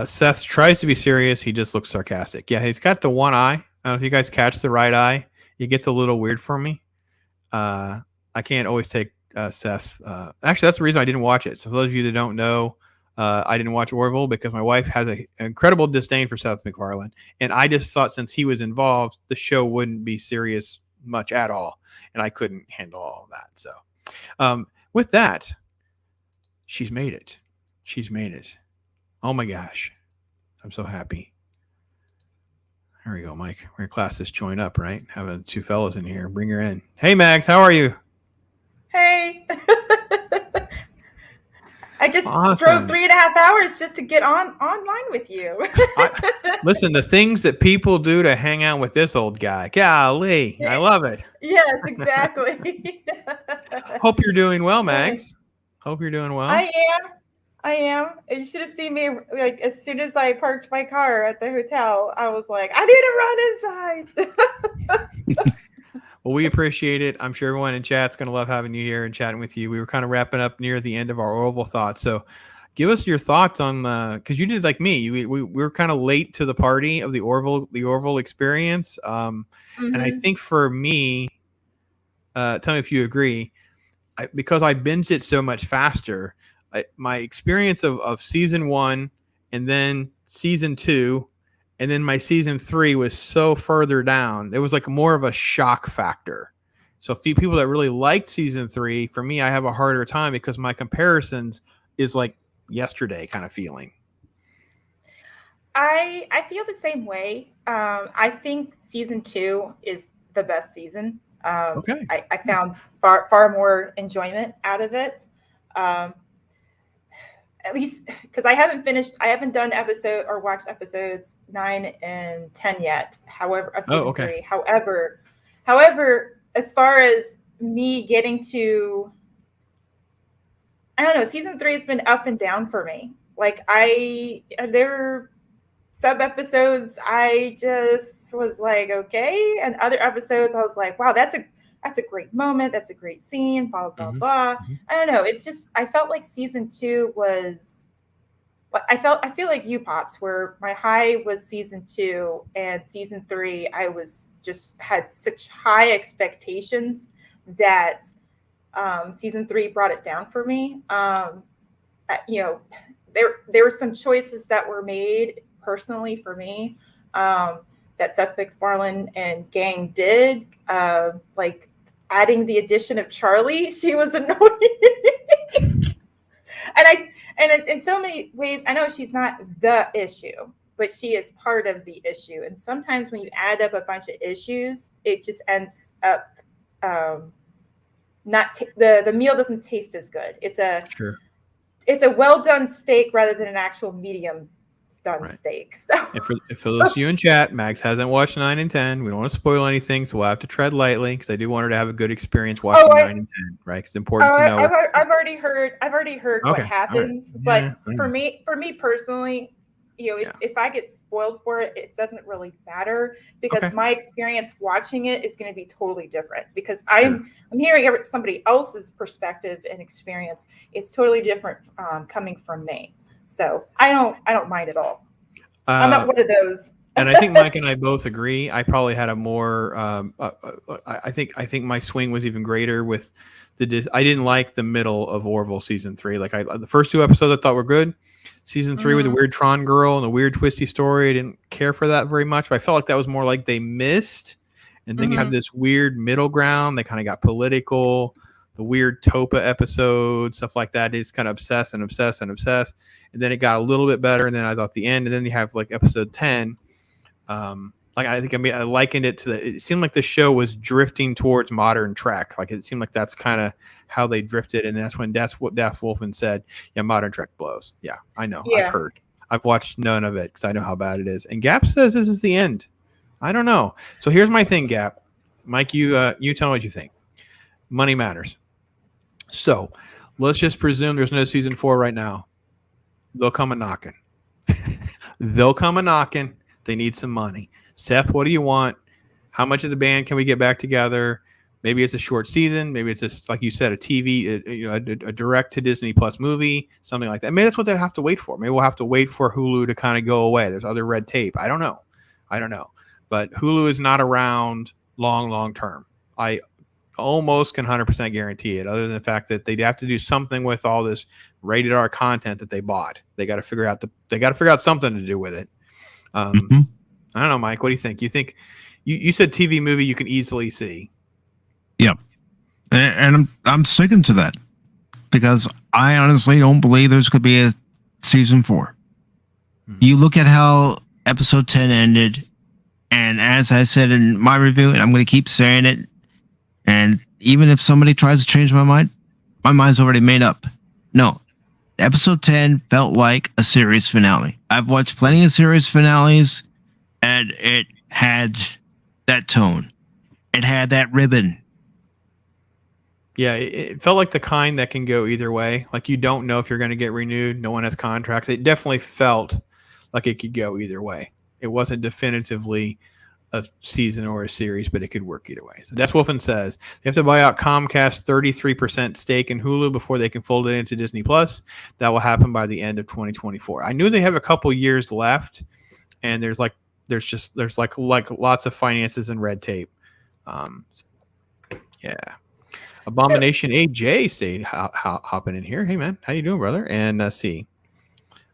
Seth tries to be serious. He just looks sarcastic. Yeah, he's got the one eye. I don't know if you guys catch the right eye. It gets a little weird for me. I can't always take Seth. Actually, that's the reason I didn't watch it. So for those of you that don't know, I didn't watch Orville because my wife has an incredible disdain for Seth MacFarlane. And I just thought since he was involved, the show wouldn't be serious much at all. And I couldn't handle all of that. So with that, she's made it. Oh my gosh. I'm so happy. There we go, Mike. We're going to class this joint up, right? Having 2 fellows in here. Bring her in. Hey, Mags, how are you? Hey. I just Awesome. drove 3.5 hours just to get online with you. Listen, the things that people do to hang out with this old guy. Golly, I love it. Yes, exactly. Hope you're doing well, Mags. Hope you're doing well. I am. You should have seen me like as soon as I parked my car at the hotel. I was like, I need to run inside. Well, we appreciate it. I'm sure everyone in chat's going to love having you here and chatting with you. We were kind of wrapping up near the end of our Orville thoughts. So give us your thoughts on because you did like me. We were kind of late to the party of the Orville experience. And I think for me, tell me if you agree, because I binged it so much faster, my experience of season 1 and then season 2 and then my season 3 was so further down. It was like more of a shock factor. So people that really liked season 3, for me, I have a harder time because my comparisons is like yesterday kind of feeling. I feel the same way. I think season 2 is the best season. Okay. I found far more enjoyment out of it. At least because I haven't done episode or watched episodes 9 and 10 yet. However, of season 3. However, as far as me getting to, I don't know, season 3 has been up and down for me. Like there were sub episodes I just was like, okay, and other episodes I was like, wow, that's a great moment. That's a great scene, blah, blah, blah. I don't know. It's just, I felt like season 2 was, I feel like you, Pops, where my high was season 2 and season 3, I was just had such high expectations that season 3 brought it down for me. There were some choices that were made personally for me that Seth MacFarlane and gang did, like adding the addition of Charlie. She was annoying. and in so many ways, I know she's not the issue, but she is part of the issue. And sometimes when you add up a bunch of issues, it just ends up the meal doesn't taste as good. It's a well done steak rather than an actual medium done steak. So and for those of you in chat, Max hasn't watched 9 and 10. We don't want to spoil anything, so we'll have to tread lightly because I do want her to have a good experience watching 9 and 10, right? Because it's important to know. I've already heard what happens, right. But for me personally, if I get spoiled for it, it doesn't really matter because my experience watching it is going to be totally different because I'm hearing somebody else's perspective and experience. It's totally different coming from me. So I don't mind at all. I'm not one of those. And I think Mike and I both agree. I probably had a more. I think my swing was even greater with I didn't like the middle of Orville season 3. Like the first 2 episodes I thought were good. Season 3 with the weird Tron girl and the weird twisty story, I didn't care for that very much. But I felt like that was more like they missed. And then you have this weird middle ground. They kind of got political. The weird Topa episode, stuff like that. It's kind of obsessed. And then it got a little bit better. And then I thought the end. And then you have like episode 10. I likened it to it seemed like the show was drifting towards modern Trek. Like it seemed like that's kind of how they drifted. And that's when what Daft Wolfman said, yeah, modern Trek blows. Yeah, I know. Yeah. I've heard. I've watched none of it because I know how bad it is. And Gap says this is the end. I don't know. So here's my thing, Gap. Mike, you tell me what you think. Money matters. So let's just presume there's no season 4 right now. They'll come a knocking. They need some money. Seth, what do you want? How much of the band can we get back together? Maybe it's a short season. Maybe it's just, like you said, a TV, a direct to Disney Plus movie, something like that. Maybe that's what they have to wait for. Maybe we'll have to wait for Hulu to kind of go away. There's other red tape. I don't know. But Hulu is not around long term. I almost can 100% guarantee it, other than the fact that they'd have to do something with all this rated R content that they bought. They got to figure out something to do with it. I don't know, Mike. What do you think? You think you said TV movie you can easily see? Yep, and I'm sticking to that because I honestly don't believe there's going to be a season 4. You look at how episode 10 ended, and as I said in my review, and I'm going to keep saying it, and even if somebody tries to change my mind's already made up. No, episode 10 felt like a series finale. I've watched plenty of series finales, and it had that tone. It had that ribbon. Yeah, it felt like the kind that can go either way. Like you don't know if you're going to get renewed. No one has contracts. It definitely felt like it could go either way. It wasn't definitively a season or a series, but it could work either way. So that's Wolfen says they have to buy out Comcast 33% stake in Hulu before they can fold it into Disney Plus. That will happen by the end of 2024. I knew they have a couple years left, and there's lots of finances and red tape. Yeah. Abomination AJ stayed hopping in here. Hey man, how you doing, brother? And see,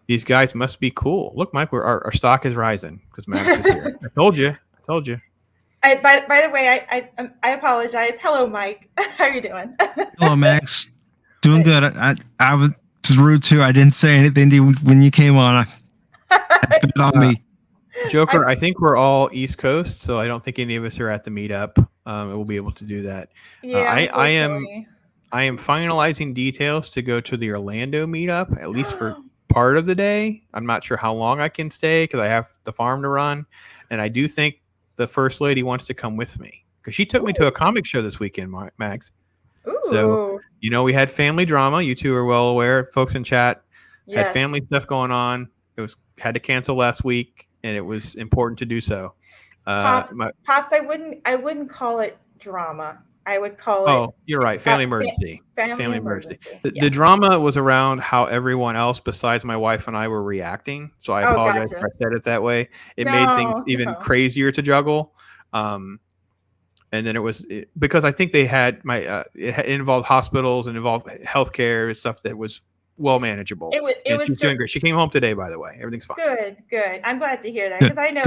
these guys must be cool. Look, Mike, our stock is rising because Max is here. I told you. By the way, I apologize. Hello, Mike. How are you doing? Hello, Max. Doing good. I was rude too. I didn't say anything to you when you came on. It's been on me. Joker, I think we're all East Coast, so I don't think any of us are at the meetup. We'll be able to do that. Yeah, I am finalizing details to go to the Orlando meetup, at least for part of the day. I'm not sure how long I can stay because I have the farm to run, and I do think the first lady wants to come with me because she took me to a comic show this weekend, Max. Ooh. So we had family drama. You two are well aware. Folks in chat had family stuff going on. Had to cancel last week, and it was important to do so. Pops, I wouldn't call it drama. I would call it. Oh, you're right. Family emergency. Family emergency. The drama was around how everyone else besides my wife and I were reacting. So I apologize if I said it that way. It made things even crazier to juggle. And then because I think they had it involved hospitals and involved healthcare and stuff that was well manageable. She's doing great. She came home today, by the way. Everything's fine. Good. I'm glad to hear that because I know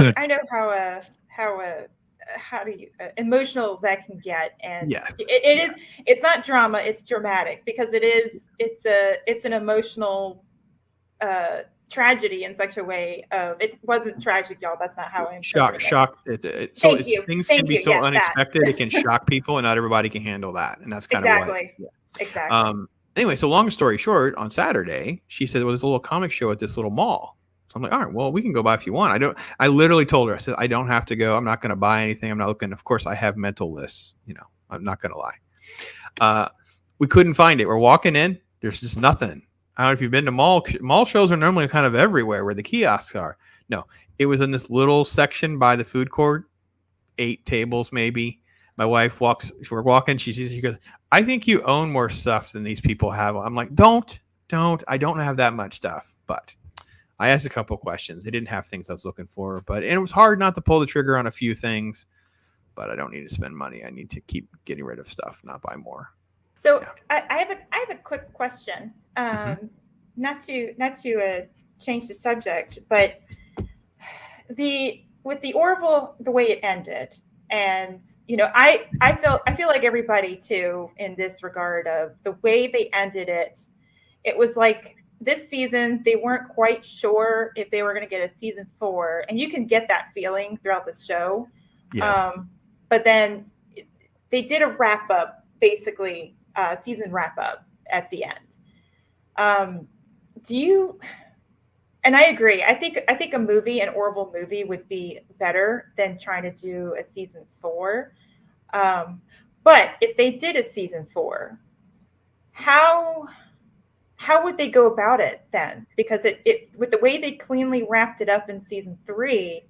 how do you emotional that can get, and it's not drama, it's dramatic because it's an emotional tragedy in such a way of it wasn't tragic, y'all. That's not how I'm shock. Things can be so unexpected. It can shock people, and not everybody can handle that. And that's kind of exactly. Anyway, so long story short, on Saturday, she said, well, there's a little comic show at this little mall. So I'm like, all right, well, we can go by if you want. I literally told her, I said, I don't have to go. I'm not going to buy anything. I'm not looking. Of course, I have mental lists. I'm not going to lie. We couldn't find it. We're walking in. There's just nothing. I don't know if you've been to mall shows are normally kind of everywhere where the kiosks are. No, it was in this little section by the food court, 8 tables maybe. My wife we're walking, she goes, I think you own more stuff than these people have. I'm like, don't, I don't have that much stuff. But I asked a couple of questions. They didn't have things I was looking for, and it was hard not to pull the trigger on a few things, but I don't need to spend money. I need to keep getting rid of stuff, not buy more. So yeah. I have a quick question. Not to change the subject, but with the Orville, the way it ended, and I feel like everybody too in this regard of the way they ended it. It was like this season they weren't quite sure if they were going to get a season 4, and you can get that feeling throughout the show. Yes. But then they did a wrap up, basically season wrap up at the end. And I agree. I think a movie, an Orville movie, would be better than trying to do a season 4. But if they did a season 4, how would they go about it then? Because it with the way they cleanly wrapped it up in season 3,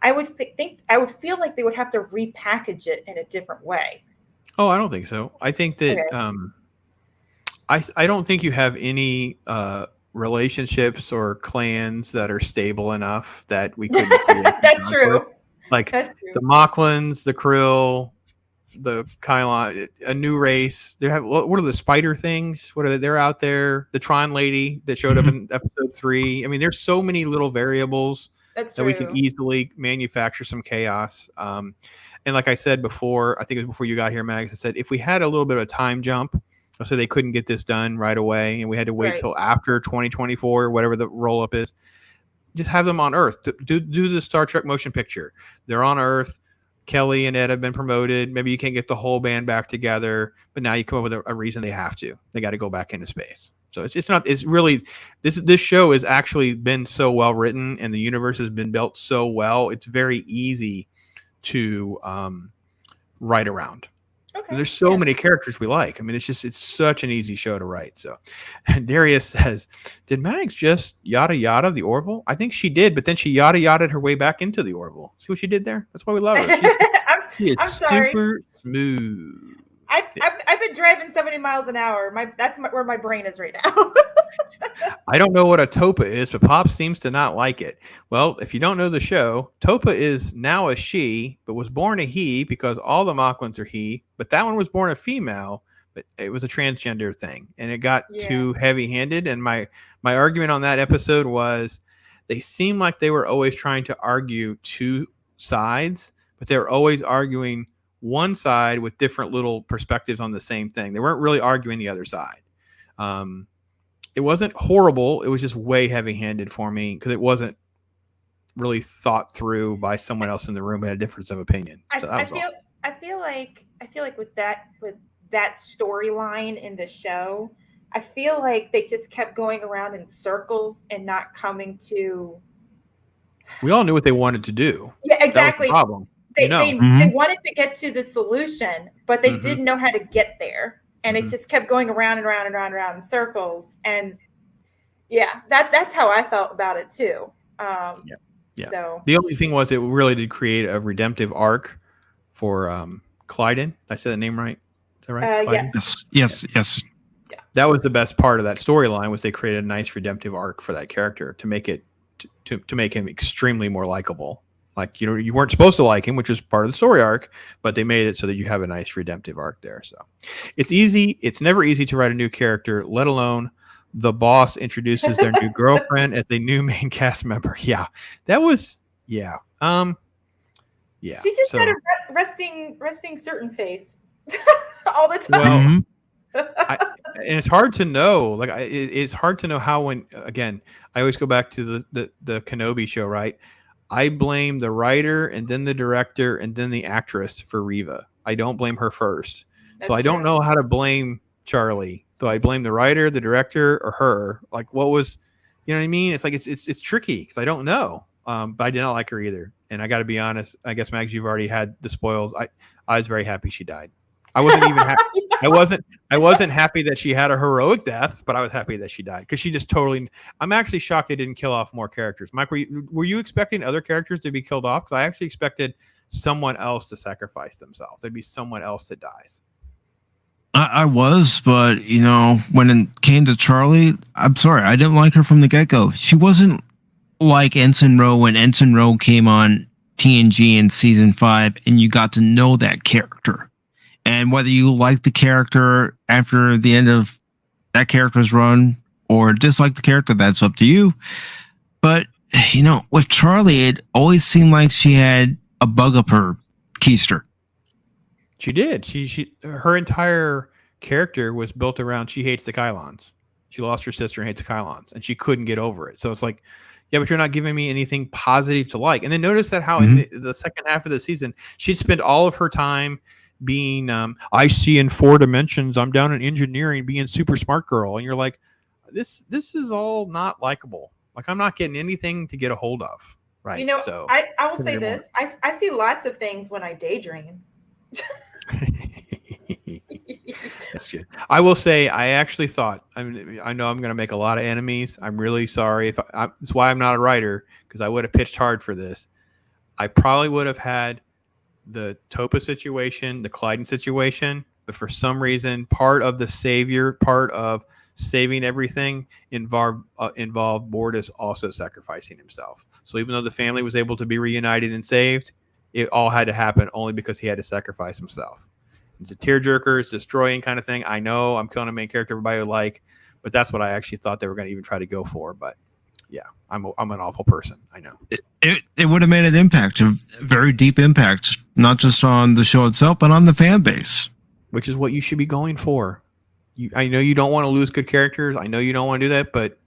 I would feel like they would have to repackage it in a different way. Oh, I don't think so. I think that I don't think you have any relationships or clans that are stable enough that we couldn't create. That's true. Like the Mocklins, the Krill, the Kylon, a new race. They have what are the spider things? What are they? They're out there. The Tron lady that showed up in episode 3. I mean, there's so many little variables that we can easily manufacture some chaos. And like I said before, I think it was before you got here, Mags, I said if we had a little bit of a time jump, so they couldn't get this done right away, and we had to wait till after 2024, whatever the roll up is. Just have them on Earth. Do the Star Trek motion picture. They're on Earth. Kelly and Ed have been promoted. Maybe you can't get the whole band back together, but now you come up with a reason they have to. They got to go back into space. So it's really this show has actually been so well written, and the universe has been built so well. It's very easy to write around. Okay. There's so many characters we like. I mean, it's such an easy show to write. So, and Darius says, did Mags just yada yada the Orville? I think she did, but then she yada yada'd her way back into the Orville. See what she did there? That's why we love her. I'm sorry. Super smooth. I've been driving 70 miles an hour. That's where my brain is right now. I don't know what a Topa is, but Pop seems to not like it. Well, if you don't know the show, Topa is now a she, but was born a he because all the Mocklins are he. But that one was born a female, but it was a transgender thing, and it got too heavy-handed. And my argument on that episode was they seemed like they were always trying to argue two sides, but they were always arguing one side with different little perspectives on the same thing. They weren't really arguing the other side. It wasn't horrible. It was just way heavy-handed for me because it wasn't really thought through by someone else in the room who had a difference of opinion. So I feel like with that storyline in the show, I feel like they just kept going around in circles and not coming to. We all knew what they wanted to do. Yeah, exactly. That was the problem. They wanted to get to the solution, but they didn't know how to get there. And it just kept going around and around and around and around in circles. And that's how I felt about it too. So the only thing was it really did create a redemptive arc for Clyden. Did I say the name right? Is that right? Yes. Yeah. That was the best part of that storyline was they created a nice redemptive arc for that character to make it to make him extremely more likable. Like, you weren't supposed to like him, which was part of the story arc, but they made it so that you have a nice redemptive arc there. So it's easy. It's never easy to write a new character, let alone the boss introduces their new girlfriend as a new main cast member. Yeah, that was, yeah. She just had a resting certain face all the time. Well, And it's hard to know. Like it's hard to know how. When again, I always go back to the Kenobi show, right? I blame the writer and then the director and then the actress for Reva. I don't blame her first. So I don't know how to blame Charlie. Do I blame the writer, the director, or her? Like, what was, you know what I mean? It's like it's tricky because I don't know. But I did not like her either. And I got to be honest. I guess Mags, you've already had the spoils. I was very happy she died. I wasn't even happy. I wasn't happy that she had a heroic death, but I was happy that she died because she just totally. I'm actually shocked they didn't kill off more characters. Mike, were you expecting other characters to be killed off? Because I actually expected someone else to sacrifice themselves. There'd be someone else that dies. I was, but when it came to Charlie, I'm sorry, I didn't like her from the get-go. She wasn't like Ensign Ro when Ensign Ro came on TNG in season 5, and you got to know that character. And whether you like the character after the end of that character's run or dislike the character, that's up to you. But, with Charlie, it always seemed like she had a bug up her keister. She did. Her entire character was built around she hates the Kylons. She lost her sister and hates the Kylons, and she couldn't get over it. So it's like, yeah, but you're not giving me anything positive to like. And then notice that how in the second half of the season, she'd spend all of her time being I see in 4 dimensions, I'm down in engineering, being super smart girl, and you're like, this is all not likable. Like, I'm not getting anything to get a hold of, right? So I will say this, I see lots of things when I daydream. That's good. I will say I actually thought, I know I'm going to make a lot of enemies. I'm really sorry. That's why I'm not a writer, because I would have pitched hard for this. I probably would have had the Topa situation, the Clyden situation, but for some reason, part of the savior, part of saving everything involved Bortus also sacrificing himself. So even though the family was able to be reunited and saved, it all had to happen only because he had to sacrifice himself. It's a tearjerker, it's destroying kind of thing. I know I'm killing a main character everybody would like, but that's what I actually thought they were going to even try to go for. But yeah, I'm an awful person. I know. It would have made an impact, a very deep impact, not just on the show itself, but on the fan base. Which is what you should be going for. I know you don't want to lose good characters. I know you don't want to do that, but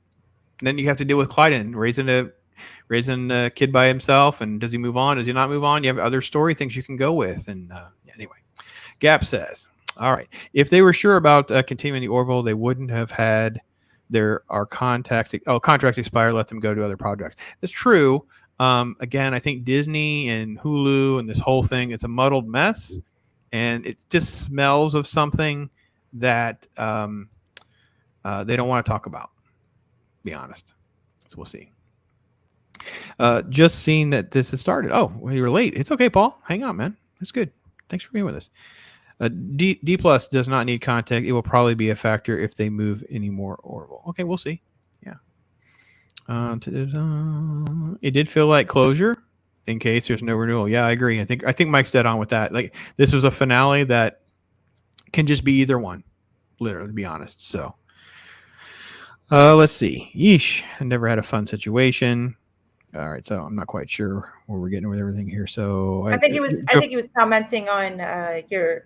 then you have to deal with Clyden raising a kid by himself. And does he move on? Does he not move on? You have other story things you can go with. And anyway, Gap says, all right, if they were sure about continuing the Orville, they wouldn't have had contracts expire, let them go to other projects. That's true. Again, I think Disney and Hulu and this whole thing, it's a muddled mess, and it just smells of something that they don't want to talk about, to be honest. So we'll see. Just seeing that this has started. Oh, well, you were late. It's okay, Paul. Hang on, man. It's good. Thanks for being with us. D plus does not need contact. It will probably be a factor if they move any more Orville. Okay, we'll see. Yeah. It did feel like closure in case there's no renewal. Yeah, I agree. I think Mike's dead on with that. Like, this was a finale that can just be either one, literally, to be honest. So let's see. Yeesh. I never had a fun situation. All right, so I'm not quite sure where we're getting with everything here. So I think he was commenting on the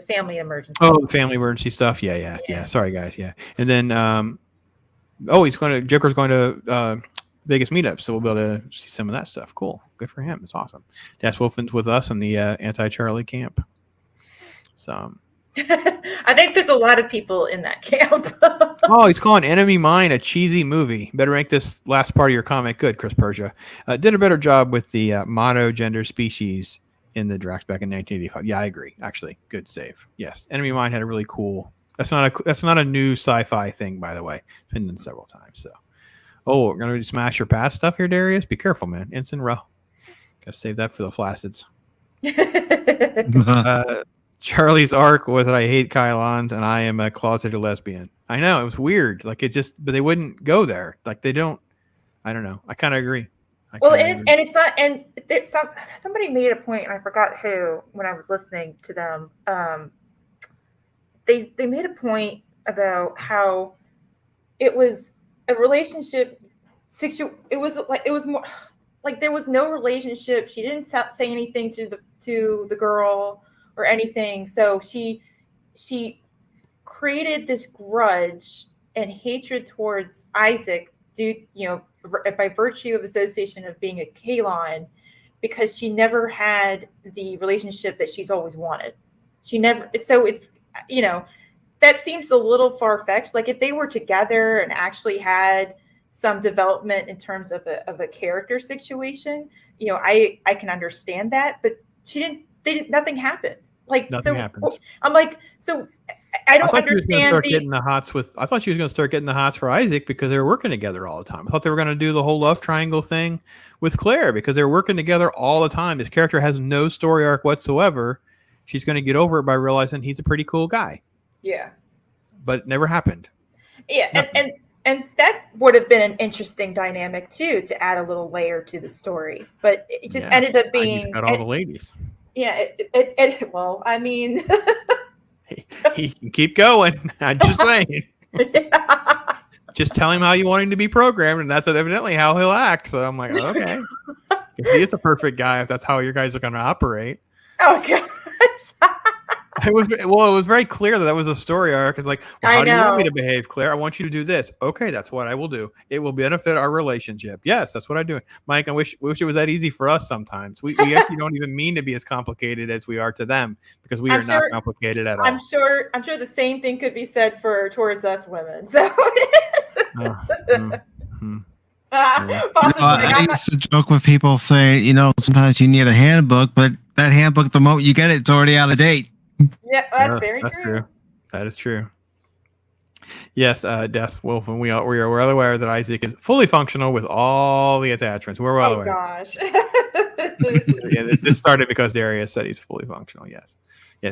family emergency. Oh, the family emergency stuff. Yeah. Sorry, guys. Yeah, and then Joker's going to Vegas meetup, so we'll be able to see some of that stuff. Cool, good for him. It's awesome. Das Wolfen's with us in the anti-Charlie camp. So. I think there's a lot of people in that camp. Oh, he's calling Enemy Mine a cheesy movie. Better rank this last part of your comment. Good, Chris Persia. Did a better job with the monogender species in the Drax back in 1985. Yeah, I agree. Actually, good save. Yes, Enemy Mine had a really cool. That's not a new sci-fi thing, by the way. It's been done several times. So, we're gonna smash your past stuff here, Darius. Be careful, man. Ensign Row. Gotta save that for the flacids. Charlie's arc was that I hate Kylons and I am a closeted lesbian. I know, it was weird. Like, but they wouldn't go there. Like, they don't. I don't know. I kind of agree. Somebody made a point, and I forgot who when I was listening to them. They made a point about how it was a relationship. It was more like there was no relationship. She didn't say anything to the girl or anything. So she created this grudge and hatred towards Isaac by virtue of association of being a Kalon, because she never had the relationship that she's always wanted. She never. So it's, that seems a little far-fetched. Like if they were together and actually had some development in terms of a character situation, I can understand that, but nothing happened. Like nothing happened. I'm like, so I don't understand. I thought she was going to start getting the hots for Isaac because they were working together all the time. I thought they were going to do the whole love triangle thing with Claire because they were working together all the time. His character has no story arc whatsoever. She's going to get over it by realizing he's a pretty cool guy. Yeah. But it never happened. Yeah, and that would have been an interesting dynamic too, to add a little layer to the story. But it just ended up being. He's got all the ladies. Yeah, well, I mean, he can keep going. I'm just saying. Yeah. Just tell him how you want him to be programmed, and that's evidently how he'll act. So I'm like, okay, he is a perfect guy if that's how you guys are going to operate. Oh gosh. It was very clear that was a story arc. It's like, well, how do you want me to behave, Claire? I want you to do this. Okay, that's what I will do. It will benefit our relationship. Yes, that's what I do. Mike, I wish it was that easy for us sometimes. We actually don't even mean to be as complicated as we are to them because we are not complicated at all. I'm sure the same thing could be said towards us women. So I used to joke with people saying, sometimes you need a handbook, but that handbook, the moment you get it, it's already out of date. Yeah, that's very true. That is true. Yes, Des Wolf, and we are well aware that Isaac is fully functional with all the attachments. We're well aware. Gosh. Yeah, this started because Darius said he's fully functional. Yes,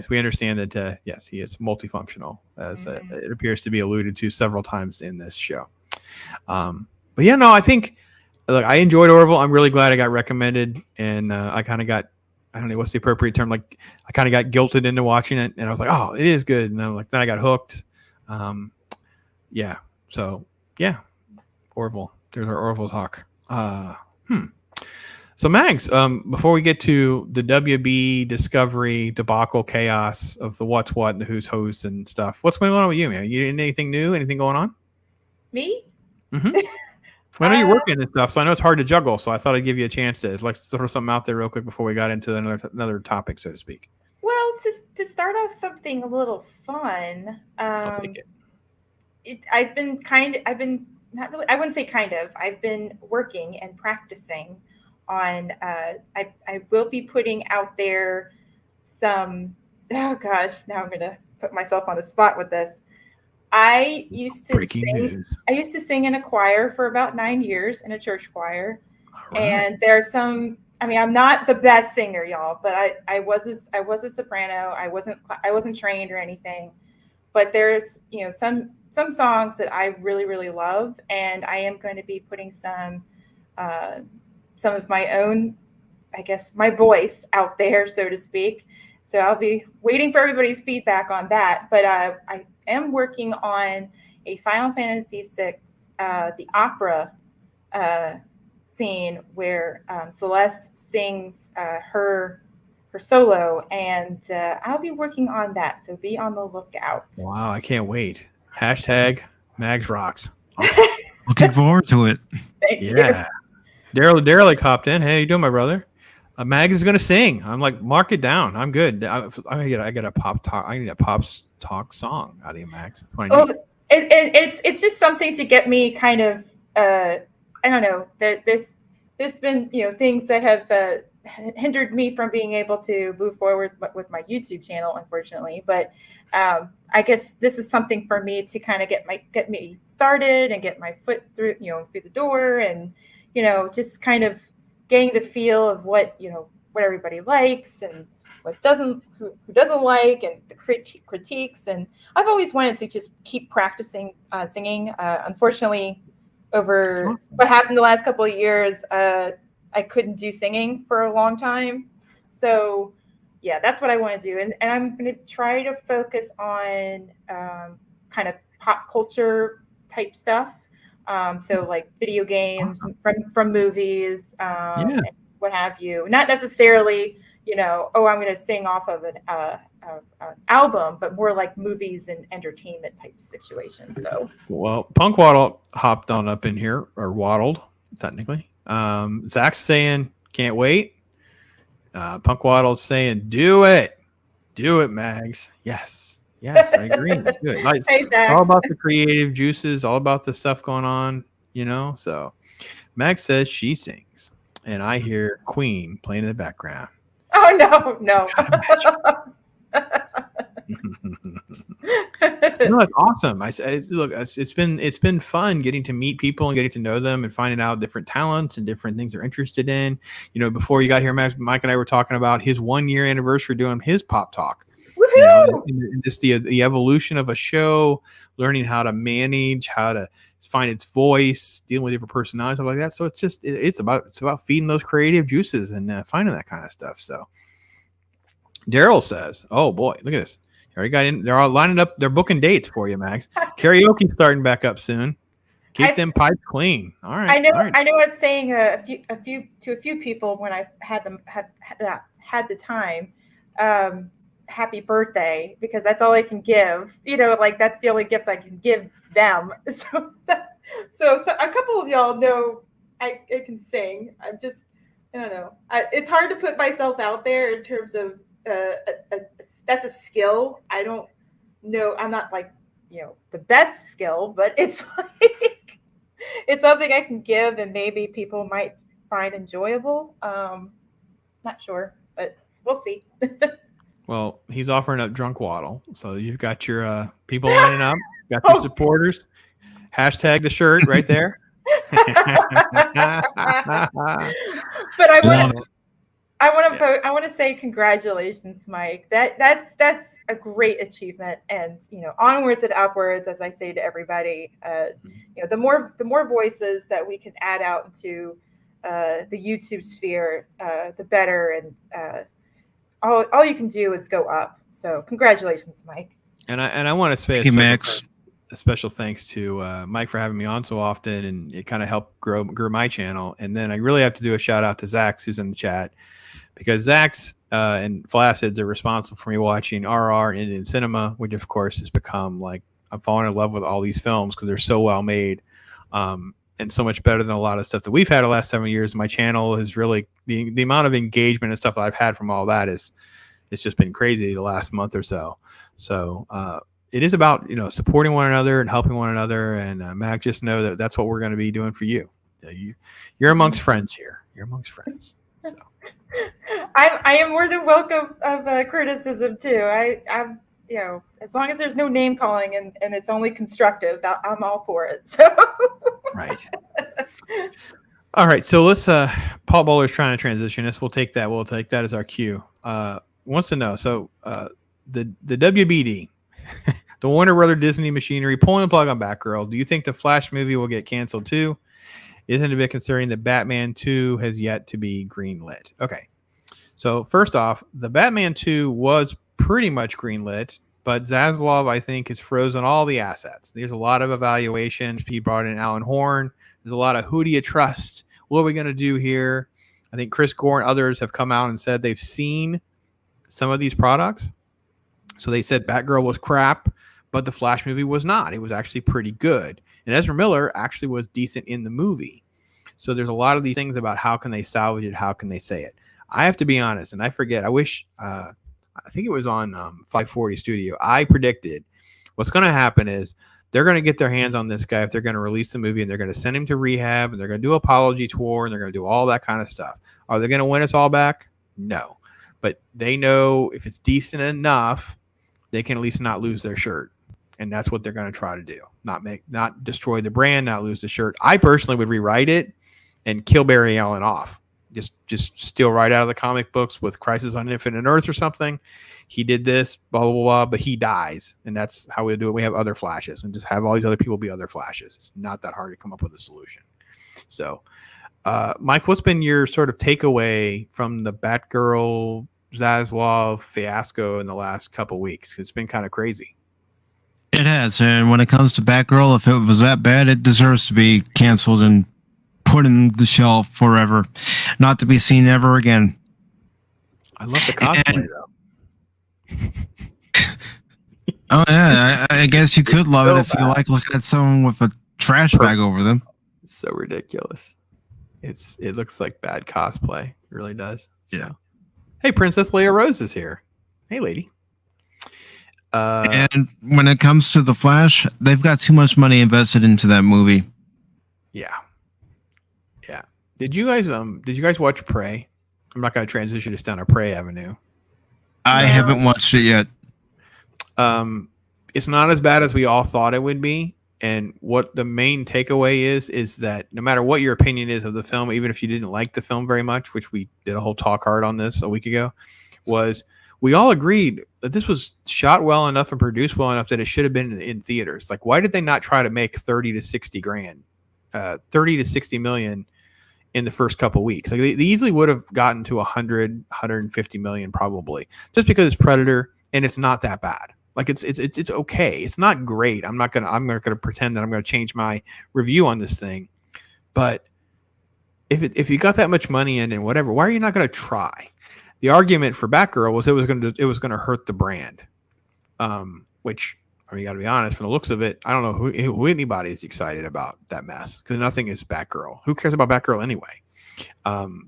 we understand that. Yes, he is multifunctional, as it appears to be alluded to several times in this show. But yeah, no, I think I enjoyed Orville. I'm really glad I got recommended, and I kind of got. I don't know what's the appropriate term. Like I kind of got guilted into watching it, and I was like, "Oh, it is good." And then I got hooked. Yeah. So yeah, Orville. There's our Orville talk. So Mags, before we get to the WB Discovery debacle chaos of the what's what and the who's who's and stuff, what's going on with you, man? You anything new? Anything going on? Me? Mm-hmm. I know you're working and stuff, so I know it's hard to juggle. So I thought I'd give you a chance to throw something out there real quick before we got into another topic, so to speak. Well, to start off something a little fun. I'll take it. I've been not really. I wouldn't say kind of. I've been working and practicing on. I will be putting out there some. Oh gosh, now I'm gonna put myself on the spot with this. I used to sing in a choir for about 9 years in a church choir. Right. And there's some, I'm not the best singer, y'all, but I was a soprano. I wasn't trained or anything, but there's, some songs that I really, really love. And I am going to be putting some of my own, I guess, my voice out there, so to speak. So I'll be waiting for everybody's feedback on that. But I am working on a Final Fantasy VI, the opera scene where Celeste sings her solo, and I'll be working on that. So be on the lookout. Wow, I can't wait. #Mags Rocks. Awesome. Looking forward to it. Thank you. Daryl hopped in. Hey, how you doing, my brother? Mag is gonna sing. I'm like, mark it down. I'm good. I get a pop talk. I need a pop talk song out of you, Max. That's what I need. It's just something to get me kind of. I don't know. There's been things that have hindered me from being able to move forward with my YouTube channel, unfortunately. But I guess this is something for me to kind of get me started and get my foot through the door, and just kind of getting the feel of what everybody likes and who doesn't like, and the critiques. And I've always wanted to just keep practicing singing. Unfortunately, over what happened the last couple of years, I couldn't do singing for a long time. So yeah, that's what I want to do. And I'm going to try to focus on kind of pop culture type stuff. So like video games from movies, and what have you. Not necessarily, I'm going to sing off of album, but more like movies and entertainment type situation. So, well, Punk Waddle hopped on up in here, or waddled technically. Zach's saying can't wait. Punk Waddle's saying do it, Mags. Yes, I agree. Do it. It's all about the creative juices, all about the stuff going on, So, Mags says she sings, and I hear Queen playing in the background. Oh no. No, it's awesome. Look, it's been fun getting to meet people and getting to know them and finding out different talents and different things they're interested in. Before you got here, Mike and I were talking about his 1 year anniversary doing his Pop Talk. And just the evolution of a show, learning how to manage, how to find its voice, dealing with different personalities, stuff like that. So it's about feeding those creative juices and finding that kind of stuff. So Daryl says, "Oh boy, look at this! Already got in. They're all lining up. They're booking dates for you, Max. Karaoke's starting back up soon. Keep them pipes clean. All right. I know. All right. I know. I was saying a few people when I had the time. Happy birthday, because that's all I can give. Like that's the only gift I can give them. So a couple of y'all know I can sing. I don't know. It's hard to put myself out there in terms of that's a skill. I don't know. I'm not like the best skill, but it's like it's something I can give, and maybe people might find enjoyable. Not sure, but we'll see. Well, he's offering up Drunk Waddle, so you've got your people lining up, got your supporters. Hashtag the shirt right there. But I want to say congratulations, Mike. That's a great achievement, and onwards and upwards, as I say to everybody. The more voices that we can add out into the YouTube sphere, the better, and all you can do is go up. So congratulations, Mike. And I want to say a special thanks to Mike for having me on so often, and it kind of helped grow my channel. And then I really have to do a shout out to Zach, who's in the chat, because Zach's and Flacids are responsible for me watching RR and Indian cinema, which of course has become like I'm falling in love with all these films because they're so well made. And so much better than a lot of stuff that we've had the last 7 years. My channel is really the amount of engagement and stuff that I've had from all that it's just been crazy the last month or so. So it is about supporting one another and helping one another. And Mac, just know that that's what we're going to be doing for you. You're amongst friends here. You're amongst friends. So. I am more than welcome of criticism too. I'm as long as there's no name calling and it's only constructive, I'm all for it. So. Right. All right. So let's. Paul Bowler's trying to transition us. We'll take that. We'll take that as our cue. Wants to know. So the WBD, the Warner Brother Disney machinery, pulling the plug on Batgirl. Do you think the Flash movie will get canceled too? Isn't it a bit concerning that Batman 2 has yet to be greenlit? Okay. So first off, the Batman 2 was pretty much greenlit, but Zaslav, I think, has frozen all the assets. There's a lot of evaluations. He brought in Alan Horn. There's a lot of who do you trust? What are we going to do here? I think Chris Gore and others have come out and said they've seen some of these products. So they said Batgirl was crap, but the Flash movie was not. It was actually pretty good. And Ezra Miller actually was decent in the movie. So there's a lot of these things about how can they salvage it? How can they say it? I have to be honest, and I forget. I wish, I think it was on 540 Studio. I predicted what's going to happen is they're going to get their hands on this guy if they're going to release the movie, and they're going to send him to rehab, and they're going to do apology tour, and they're going to do all that kind of stuff. Are they going to win us all back? No. But they know if it's decent enough, they can at least not lose their shirt. And that's what they're going to try to do. Not destroy the brand, not lose the shirt. I personally would rewrite it and kill Barry Allen off. Just steal right out of the comic books with Crisis on Infinite Earth or something. He did this, blah, blah, blah, but he dies. And that's how we do it. We have other Flashes and just have all these other people be other Flashes. It's not that hard to come up with a solution. So, Mike, what's been your sort of takeaway from the Batgirl Zaslav fiasco in the last couple weeks? It's been kind of crazy. It has. And when it comes to Batgirl, if it was that bad, it deserves to be canceled and put in the shelf forever, not to be seen ever again. I love the cosplay, though. Oh yeah, I guess you could love it if you like looking at someone with a trash bag over them. It's so ridiculous. It looks like bad cosplay. It really does. So. Yeah. Hey, Princess Leia Rose is here. Hey, lady. And when it comes to the Flash, they've got too much money invested into that movie. Yeah. Yeah. Did you guys watch Prey? I'm not going to transition us down a Prey avenue. I haven't watched it yet. It's not as bad as we all thought it would be. And what the main takeaway is that no matter what your opinion is of the film, even if you didn't like the film very much, which we did a whole talk hard on this a week ago, was we all agreed that this was shot well enough and produced well enough that it should have been in theaters. Like, why did they not try to make 30 to 60 grand, 30 to 60 million in the first couple weeks? Like they easily would have gotten to 100, 150 million probably, just because it's Predator and it's not that bad. Like it's okay. It's not great. I'm not gonna pretend that I'm gonna change my review on this thing. But if you got that much money in and whatever, why are you not gonna try? The argument for Batgirl was it was gonna hurt the brand. Which, I mean, you got to be honest. From the looks of it, I don't know who anybody is excited about that mess, because nothing is Batgirl. Who cares about Batgirl anyway?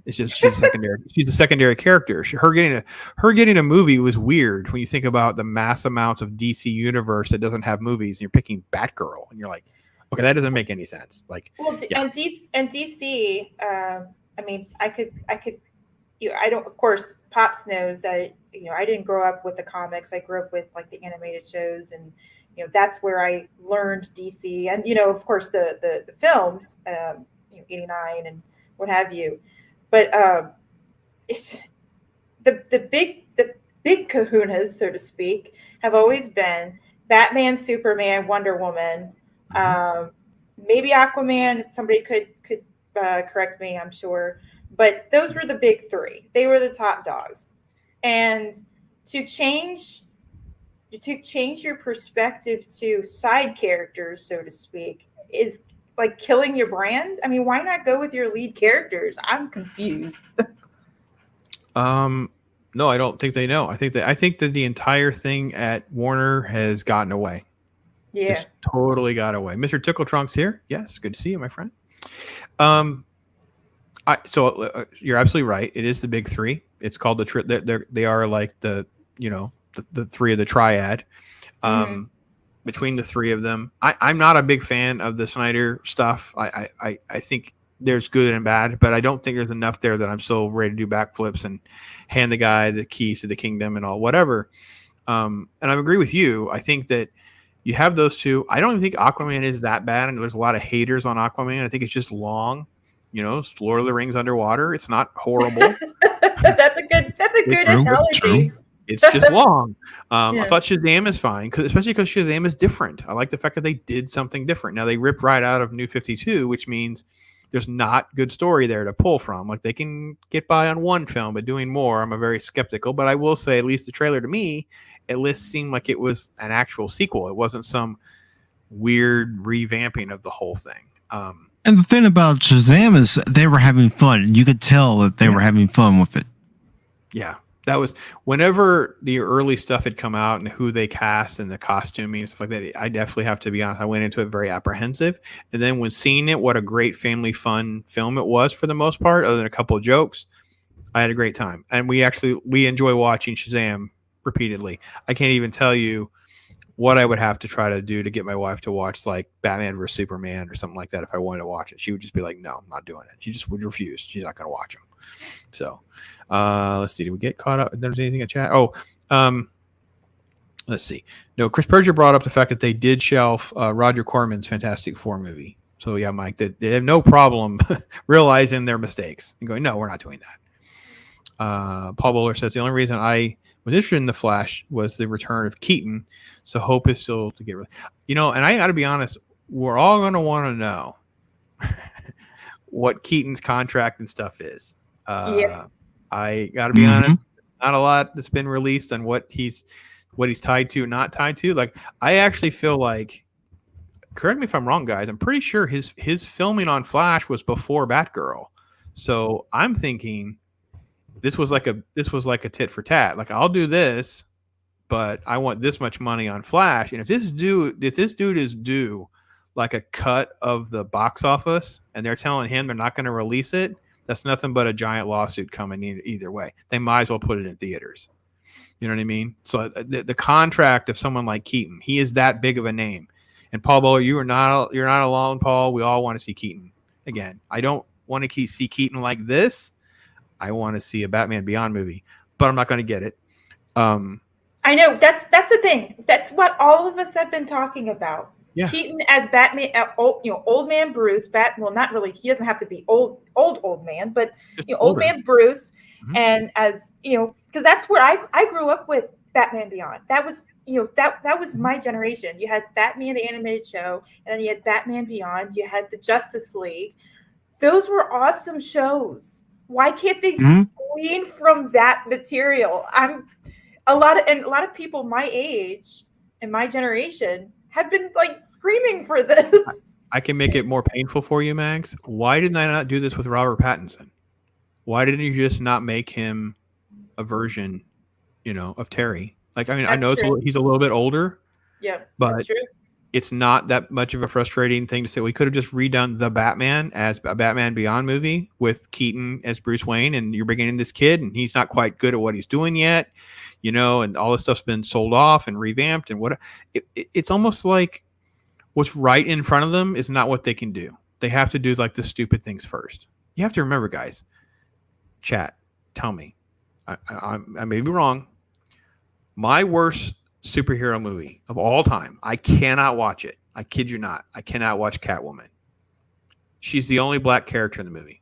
It's just she's a secondary character. Her getting a movie was weird when you think about the mass amounts of DC universe that doesn't have movies, and you're picking Batgirl, and you're like, okay, that doesn't make any sense. Like, well, yeah. and DC. I mean, I could. I don't. Of course, Pops knows that. I didn't grow up with the comics. I grew up with like the animated shows, and that's where I learned DC. And of course, the films, 89 and what have you. But it's the big kahunas, so to speak, have always been Batman, Superman, Wonder Woman, maybe Aquaman. Somebody could correct me, I'm sure. But those were the big three. They were the top dogs. And to change your perspective to side characters, so to speak, is like killing your brand. I mean, why not go with your lead characters? I'm confused. No, I don't think they know. I think that the entire thing at Warner has gotten away. Yeah, just totally got away. Mr. Tickle Trunk's here. Yes, good to see you, my friend. You're absolutely right. It is the big three. It's called they are like the three of the triad. Between the three of them, I'm not a big fan of the Snyder stuff. I think there's good and bad, but I don't think there's enough there that I'm so ready to do backflips and hand the guy the keys to the kingdom and all whatever. And I agree with you. I think that you have those two. I don't even think Aquaman is that bad, and there's a lot of haters on Aquaman. I think it's just long. Lord of the Rings underwater. It's not horrible. That's a good analogy. True. It's just long. I thought Shazam is fine, especially because Shazam is different. I like the fact that they did something different. Now they ripped right out of New 52, which means there's not good story there to pull from. Like they can get by on one film, but doing more, I'm a very skeptical. But I will say, at least the trailer to me, at least seemed like it was an actual sequel. It wasn't some weird revamping of the whole thing. And the thing about Shazam is they were having fun. You could tell that they were having fun with it. Yeah. That was whenever the early stuff had come out and who they cast and the costuming and stuff like that. I definitely have to be honest. I went into it very apprehensive. And then when seeing it, what a great family fun film it was for the most part, other than a couple of jokes, I had a great time. And we enjoy watching Shazam repeatedly. I can't even tell you what I would have to try to do to get my wife to watch like Batman vs Superman or something like that. If I wanted to watch it, she would just be like, no, I'm not doing it. She just would refuse. She's not going to watch them. So let's see. Did we get caught up? There's anything in chat? Let's see. No, Chris Perger brought up the fact that they did shelf Roger Corman's Fantastic Four movie. So yeah, Mike, they have no problem realizing their mistakes and going, no, we're not doing that. Paul Bowler says the only reason I was interested in the Flash was the return of Keaton. So hope is still to get rid. And I got to be honest, we're all going to want to know what Keaton's contract and stuff is. I got to be honest, not a lot that's been released on what he's tied to, not tied to. Like, I actually feel like, correct me if I'm wrong, guys, I'm pretty sure his filming on Flash was before Batgirl. So I'm thinking this was like a tit for tat. Like, I'll do this, but I want this much money on Flash. And if this dude is due like a cut of the box office, and they're telling him they're not going to release it, that's nothing but a giant lawsuit coming either way. They might as well put it in theaters. You know what I mean? So the contract of someone like Keaton, he is that big of a name. And Paul Bowler, you're not alone, Paul. We all want to see Keaton again. I don't want to see Keaton like this. I want to see a Batman Beyond movie, but I'm not going to get it. I know that's the thing. That's what all of us have been talking about. Yeah. Keaton as Batman, old man Bruce. Well, not really. He doesn't have to be old man, but old man Bruce, and as because that's where I grew up with Batman Beyond. That was that was my generation. You had Batman the animated show, and then you had Batman Beyond. You had the Justice League. Those were awesome shows. Why can't they glean from that material? A lot of people my age and my generation have been like screaming for this. I can make it more painful for you, Max. Why didn't I not do this with Robert Pattinson? Why didn't you just not make him a version, of Terry? Like, I mean, I know he's a little bit older. Yeah, but that's true. It's not that much of a frustrating thing to say. We could have just redone the Batman as a Batman Beyond movie with Keaton as Bruce Wayne, and you're bringing in this kid, and he's not quite good at what he's doing yet, and all this stuff's been sold off and revamped, and it's almost like what's right in front of them is not what they can do. They have to do like the stupid things first. You have to remember, guys. Chat, tell me. I may be wrong. My worst superhero movie of all time. I cannot watch it. I kid you not. I cannot watch Catwoman. She's the only black character in the movie.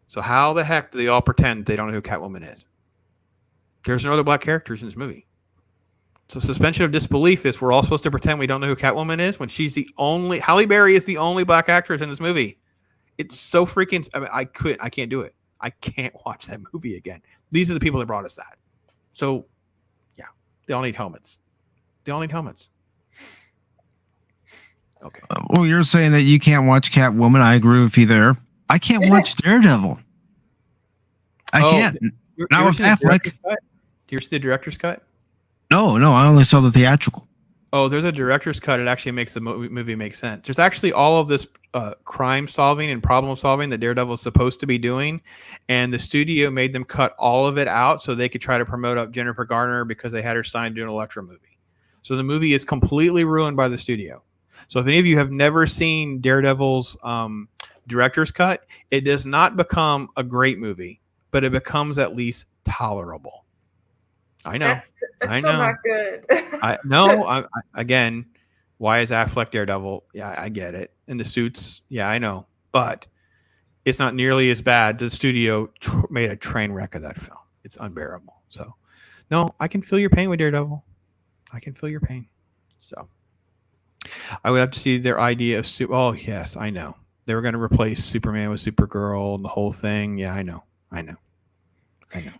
So how the heck do they all pretend they don't know who Catwoman is? There's no other black characters in this movie. So suspension of disbelief is we're all supposed to pretend we don't know who Catwoman is when she's the only. Halle Berry is the only black actress in this movie. It's so freaking. I mean, I can't do it. I can't watch that movie again. These are the people that brought us that. So, yeah, they all need helmets. Okay. Well, you're saying that you can't watch Catwoman. I agree with you there. I can't watch Daredevil. I can't. Not with Affleck. Do you see the director's cut? No, I only saw the theatrical. Oh, there's a director's cut. It actually makes the movie make sense. There's actually all of this crime solving and problem solving that Daredevil is supposed to be doing, and the studio made them cut all of it out so they could try to promote up Jennifer Garner because they had her signed to an Elektra movie. So the movie is completely ruined by the studio. So if any of you have never seen Daredevil's director's cut, it does not become a great movie, but it becomes at least tolerable. I know. That's I still know. not good. Again, why is Affleck Daredevil? Yeah, I get it. And the suits, yeah, I know. But it's not nearly as bad. The studio made a train wreck of that film. It's unbearable. So, no, I can feel your pain with Daredevil. I can feel your pain. So, I would have to see their idea of oh, yes, I know. They were going to replace Superman with Supergirl and the whole thing. Yeah, I know.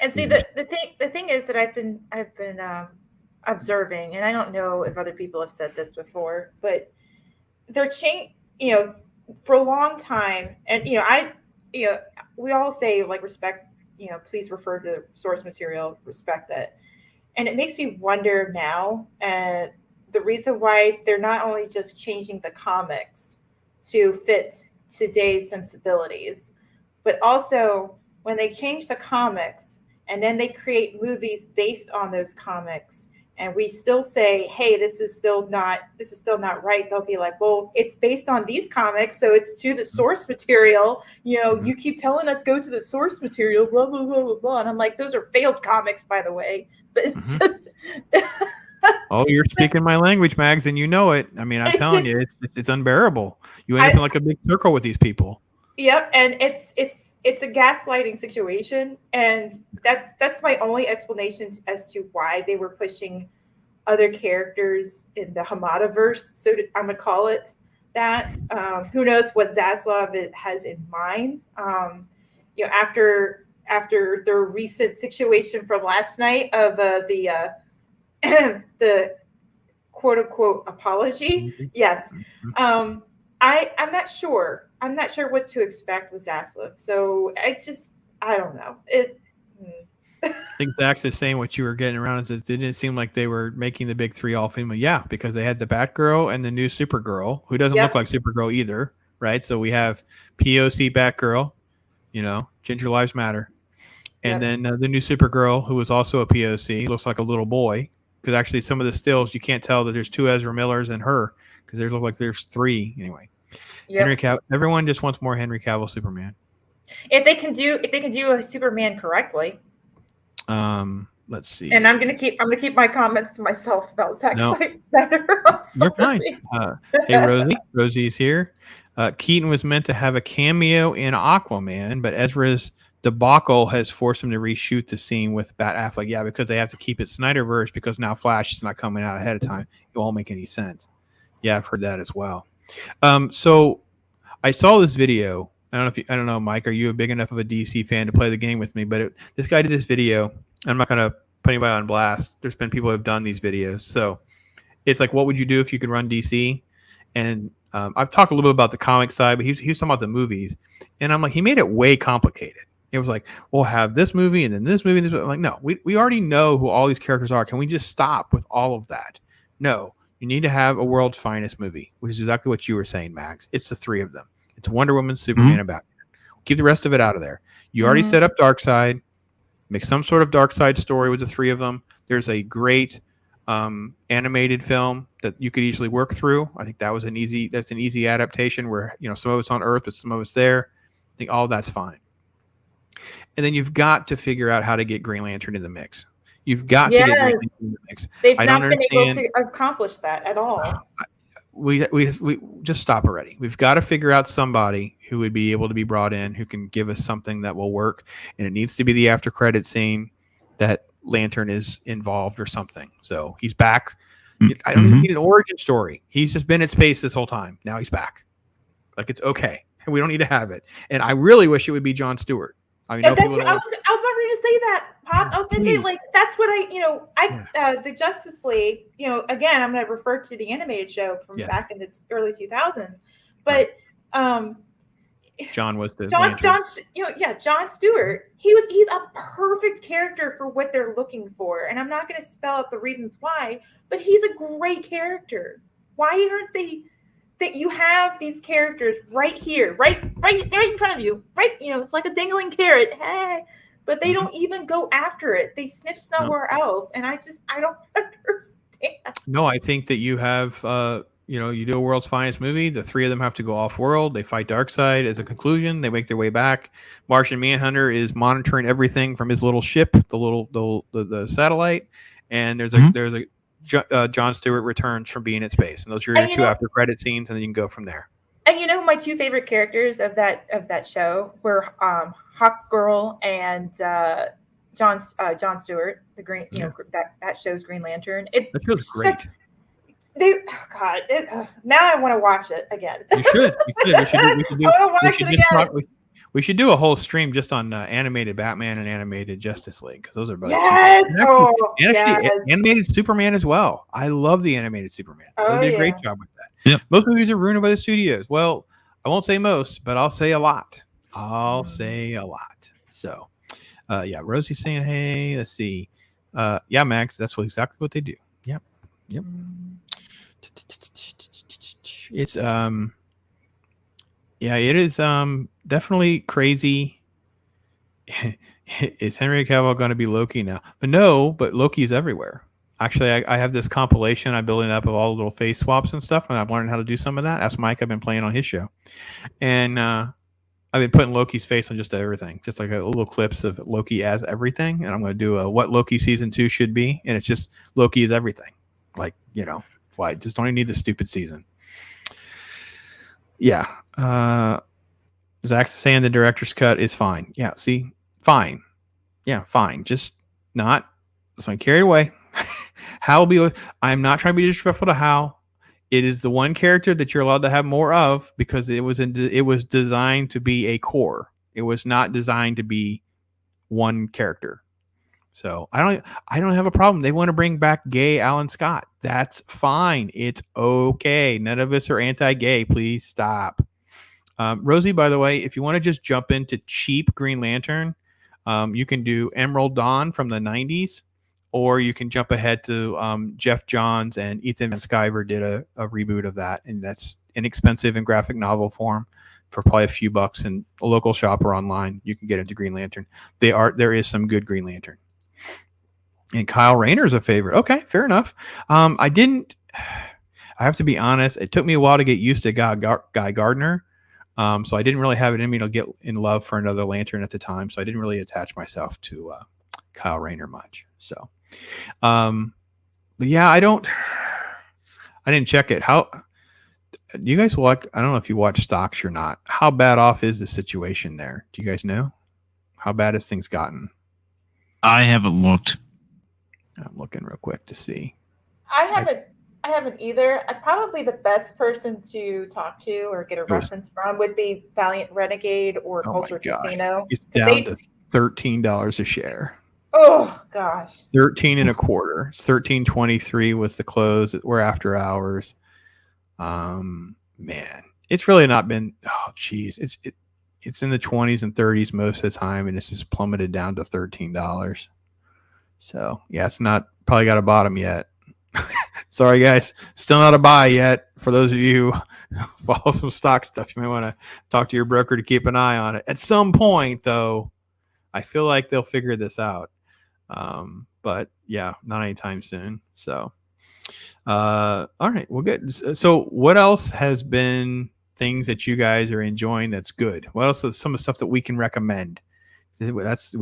And see, the thing is that I've been observing, and I don't know if other people have said this before, but they're for a long time, and we all say like respect, please refer to source material, respect that, and it makes me wonder now, the reason why they're not only just changing the comics to fit today's sensibilities, but also when they change the comics and then they create movies based on those comics, and we still say, hey, this is still not right. They'll be like, well, it's based on these comics, so it's to the source material. You keep telling us go to the source material, blah, blah, blah, blah, blah. And I'm like, those are failed comics, by the way. But it's just oh, you're speaking my language, Mags, and you know it. I mean, I'm telling you, it's unbearable. You end up in like a big circle with these people. Yep, and it's a gaslighting situation, and that's my only explanation as to why they were pushing other characters in the Hamada-verse. So I'm gonna call it that. Who knows what Zaslav has in mind? After the recent situation from last night of the quote unquote apology. Yes, I'm not sure. I'm not sure what to expect with Zaslav. So I don't know. I think Zach's the same. What you were getting around is it didn't seem like they were making the big three all female. Yeah, because they had the Batgirl and the new Supergirl, who doesn't look like Supergirl either, right? So we have POC Batgirl, Ginger Lives Matter, and then the new Supergirl, who was also a POC, looks like a little boy. Because actually, some of the stills you can't tell that there's 2 Ezra Millers and her, because there look like there's 3 anyway. Henry Cavill. Everyone just wants more Henry Cavill Superman. If they can do a Superman correctly. Let's see. And I'm gonna keep my comments to myself about Zack Snyder. You're fine. Hey, Rosie's here. Keaton was meant to have a cameo in Aquaman, but Ezra's debacle has forced him to reshoot the scene with Bat Affleck. Yeah, because they have to keep it Snyderverse because now Flash is not coming out ahead of time. It won't make any sense. Yeah, I've heard that as well. So I saw this video. I don't know, Mike, are you a big enough of a DC fan to play the game with me? But this guy did this video. I'm not going to put anybody on blast. There's been people who have done these videos. So it's like, what would you do if you could run DC? And I've talked a little bit about the comic side, but he was talking about the movies. And I'm like, he made it way complicated. It was like, we'll have this movie and then this movie. And this movie. I'm like, no, we already know who all these characters are. Can we just stop with all of that? No, you need to have a world's finest movie, which is exactly what you were saying, Max. It's the 3 of them. It's Wonder Woman, Superman, and Batman. Keep the rest of it out of there. You already set up Darkseid. Make some sort of Darkseid story with the 3 of them. There's a great animated film that you could easily work through. I think that's an easy adaptation where some of it's on Earth, but some of it's there. I think all that's fine. And then you've got to figure out how to get Green Lantern in the mix. You've got to get Green Lantern in the mix. They've not been able to accomplish that at all. We just stop already. We've got to figure out somebody who would be able to be brought in who can give us something that will work, and it needs to be the after credit scene that Lantern is involved or something. So he's back. I don't even need an origin story. He's just been in space this whole time. Now he's back. Like, it's okay. We don't need to have it. And I really wish it would be Jon Stewart. I mean, I was about ready to say that, Pops. I was going to say, like, that's what the Justice League, again, I'm going to refer to the animated show from back in the early 2000s. But John was the Jon Stewart. He's a perfect character for what they're looking for. And I'm not going to spell out the reasons why, but he's a great character. Why aren't they? That you have these characters right here, right in front of you, right? It's like a dangling carrot. Hey, but they don't even go after it. They sniff somewhere else, and I don't understand. No, I think that you have, you do a world's finest movie. The 3 of them have to go off world. They fight Darkseid as a conclusion. They make their way back. Martian Manhunter is monitoring everything from his little ship, the satellite, and there's a Jon Stewart returns from being in space, and those are your 2 after credit scenes, and then you can go from there. And my 2 favorite characters of that show were Hawk Girl and Jon Stewart, the green, that show's Green Lantern. That feels great. Now I want to watch it again. You should. We should do a whole stream just on animated Batman and animated Justice League, because those are both. Yes. Animated Superman as well. I love the animated Superman. They did a great job with that. Yep. Most movies are ruined by the studios. Well, I won't say most, but I'll say a lot. So, Rosie's saying, hey, let's see. Max, that's exactly what they do. Yep. It's it is definitely crazy. Is Henry Cavill going to be Loki now? But Loki's everywhere. Actually, I have this compilation I'm building up of all the little face swaps and stuff, and I've learned how to do some of that. Ask Mike. I've been playing on his show, and I've been putting Loki's face on just everything, just like a little clips of Loki as everything. And I'm going to do a what Loki season 2 should be, and it's just Loki is everything. Like, why just don't even need the stupid season. Yeah. Zach's saying the director's cut is fine. Yeah, see? Fine. Yeah, fine. Just not. Let's not carry it away. Hal will be. I'm not trying to be disrespectful to Hal. It is the one character that you're allowed to have more of because it was designed to be a core. It was not designed to be one character. So I don't have a problem. They want to bring back gay Alan Scott. That's fine. It's okay. None of us are anti-gay. Please stop. Rosie, by the way, if you want to just jump into cheap Green Lantern, You can do Emerald Dawn from the 90s, or you can jump ahead to Jeff Johns and Ethan Van Sciver did a reboot of that, and that's inexpensive in graphic novel form for probably a few bucks in a local shop or online. You can get into Green Lantern. There is some good Green Lantern. And Kyle Rayner's a favorite. Okay, fair enough. I have to be honest. It took me a while to get used to Guy Gardner. So I didn't really have it in me to get in love for another Lantern at the time. So I didn't really attach myself to Kyle Rayner much. So, but yeah, I didn't check it. How do you guys like? I don't know if you watch stocks or not. How bad off is the situation there? Do you guys know? How bad has things gotten? I haven't looked. I'm looking real quick to see. I haven't either. Probably the best person to talk to or get a reference from would be Valiant Renegade or Culture Casino. It's down to $13 a share. Oh gosh. 13 and a quarter. 13.23 was the close. We're after hours. Man, it's really not been. Oh, geez, it's in the 20s and 30s most of the time, and it's just plummeted down to $13. So yeah, it's not probably got a bottom yet. Sorry guys, still not a buy yet. For those of you who follow some stock stuff, you might want to talk to your broker to keep an eye on it. At some point, though, I feel like they'll figure this out. But yeah, not anytime soon. So, all right, well, good. So, what else has been things that you guys are enjoying that's good? What else is some of the stuff that we can recommend? We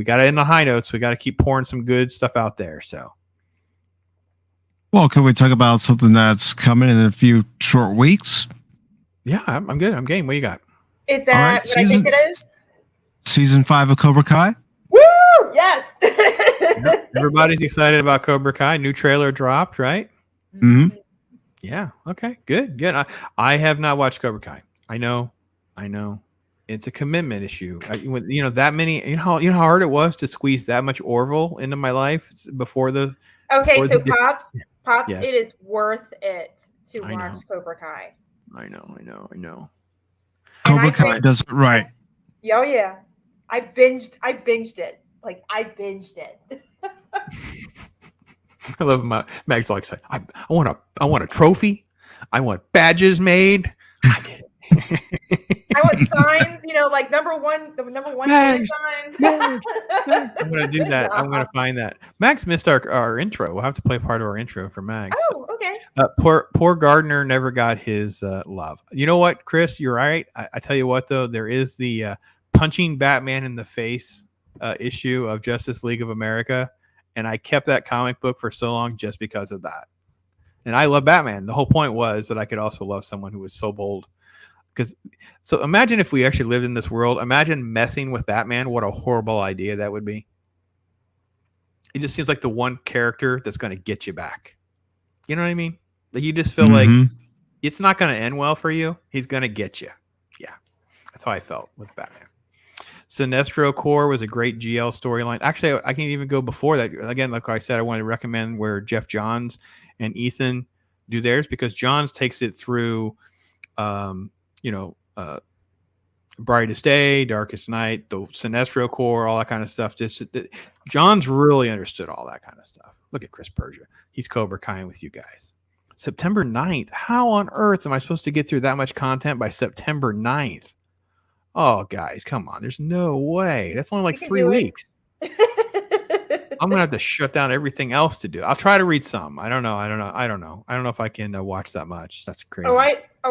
got it in the high notes. We got to keep pouring some good stuff out there. So. Well, can we talk about something that's coming in a few short weeks? Yeah, I'm good. I'm game. What you got? Is that what I think it is? Season 5 of Cobra Kai? Woo! Yes! Everybody's excited about Cobra Kai. New trailer dropped, right? Mm-hmm. Yeah. Okay. Good. I have not watched Cobra Kai. I know. It's a commitment issue. That many. You know how hard it was to squeeze that much Orville into my life before the. Okay, so Pops, yes. It is worth it to watch Cobra Kai. I know. Cobra Kai does it right. Oh yeah, I binged it. Like I binged it. I love Mag's like said. I want a trophy. I want badges made. I get it. I want signs, like the number one signs. I'm gonna do that. I'm gonna find that. Max missed our intro. We'll have to play part of our intro for Max. Oh, okay. Poor Gardner never got his love. You know what, Chris? You're right. I tell you what, though, there is the punching Batman in the face issue of Justice League of America, and I kept that comic book for so long just because of that. And I love Batman. The whole point was that I could also love someone who was so bold. So imagine if we actually lived in this world. Imagine messing with Batman. What a horrible idea that would be. It just seems like the one character that's going to get you back. You know what I mean? Like you just feel like it's not going to end well for you. He's going to get you. Yeah, that's how I felt with Batman. Sinestro Corps was a great GL storyline. Actually, I can even go before that. Again, like I said, I want to recommend where Jeff Johns and Ethan do theirs because Johns takes it through. Brightest Day, Darkest Night, the Sinestro Corps, all that kind of stuff. John's really understood all that kind of stuff. Look at Chris Persia. He's Cobra Kai with you guys. September 9th. How on earth am I supposed to get through that much content by September 9th? Oh, guys, come on. There's no way. That's only like 3 weeks. I'm going to have to shut down everything else to do. I'll try to read some. I don't know if I can watch that much. That's crazy. Oh,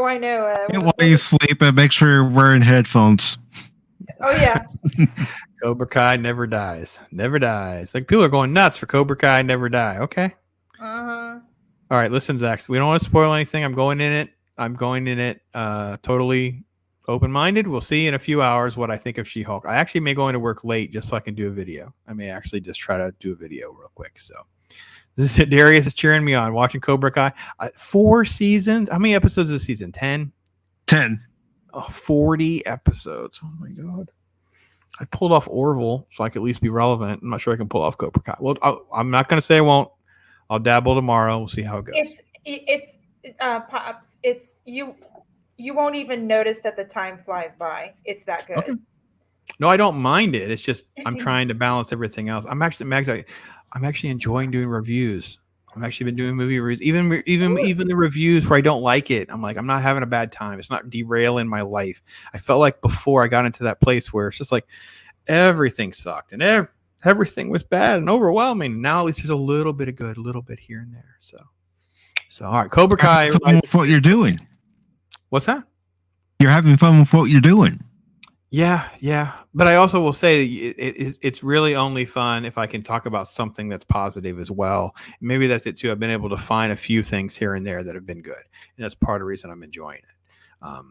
I know. While you sleep, and make sure you're wearing headphones. Oh, yeah. Cobra Kai never dies. Never dies. Like people are going nuts for Cobra Kai never die. Okay. Uh-huh. All right. Listen, Zach, we don't want to spoil anything. I'm going in it totally open-minded. We'll see in a few hours what I think of She-Hulk. I actually may go into work late just so I can do a video. I may actually just try to do a video real quick. So this is Darius is cheering me on watching Cobra Kai. 4 seasons. How many episodes is the season? 10? 10. Oh, 40 episodes. Oh my God. I pulled off Orville so I could at least be relevant. I'm not sure I can pull off Cobra Kai. Well, I'm not going to say I won't. I'll dabble tomorrow. We'll see how it goes. It's Pops. It's you won't even notice that the time flies by. It's that good. No, I don't mind it. It's just I'm trying to balance everything else. I'm actually enjoying doing reviews. I've actually been doing movie reviews, even the reviews where I don't like it. I'm like, I'm not having a bad time. It's not derailing my life. I felt like before I got into that place where it's just like everything sucked and everything was bad and overwhelming. Now at least there's a little bit of good, a little bit here and there. So all right, Cobra Kai. Fun with what you're doing. What's that? You're having fun with what you're doing. Yeah. But I also will say it's really only fun if I can talk about something that's positive as well. Maybe that's it too. I've been able to find a few things here and there that have been good, and that's part of the reason I'm enjoying it.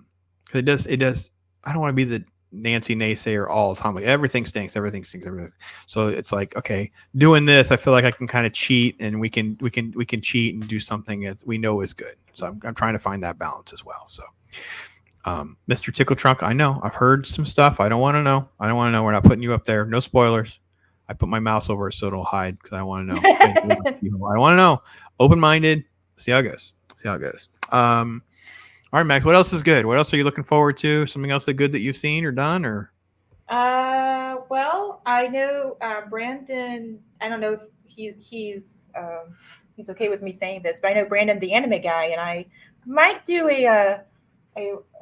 Because it does. I don't want to be the Nancy naysayer all the time. Like everything stinks. So it's like, okay, doing this, I feel like I can kind of cheat, and we can cheat and do something that we know is good. So I'm trying to find that balance as well. So. Mr. Tickle Trunk, I know I've heard some stuff. I don't want to know. We're not putting you up there. No spoilers. I put my mouse over it so it'll hide because I don't want to know. I don't want to know. Open-minded. See how it goes. All right, Max. What else is good? What else are you looking forward to? Something else that's good that you've seen or done, or? Well, I know Brandon. I don't know if he's okay with me saying this, but I know Brandon, the anime guy, and I might do a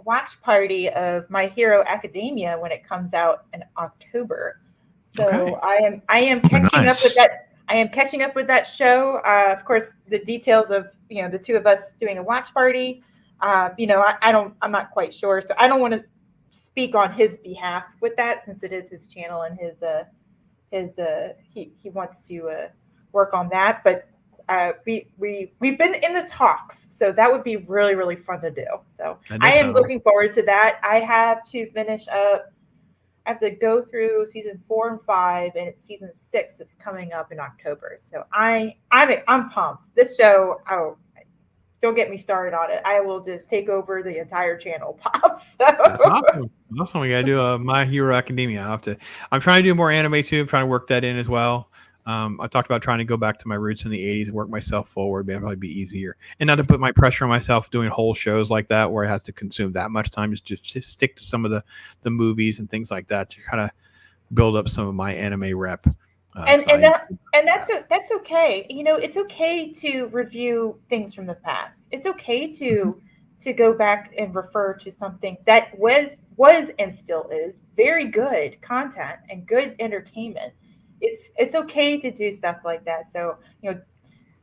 watch party of My Hero Academia when it comes out in October. So okay. I am catching up with that. I am catching up with that show. Of course, the details of the two of us doing a watch party. I'm not quite sure, so I don't want to speak on his behalf with that, since it is his channel and he wants to work on that. But we've been in the talks, so that would be really, really fun to do. So I am looking forward to that. I have to finish up. I have to go through season 4 and 5, and it's season 6 that's coming up in October. So I'm pumped. This show, don't get me started on it. I will just take over the entire channel, Pops. So. That's awesome. We gotta do My Hero Academia. I'm trying to do more anime too. I'm trying to work that in as well. I talked about trying to go back to my roots in the 80s and work myself forward, but it'd probably be easier. And not to put my pressure on myself doing whole shows like that where it has to consume that much time, just to stick to some of the movies and things like that to kind of build up some of my anime rep. And that's okay. It's okay to review things from the past. It's okay to go back and refer to something that was and still is very good content and good entertainment. It's okay to do stuff like that. So,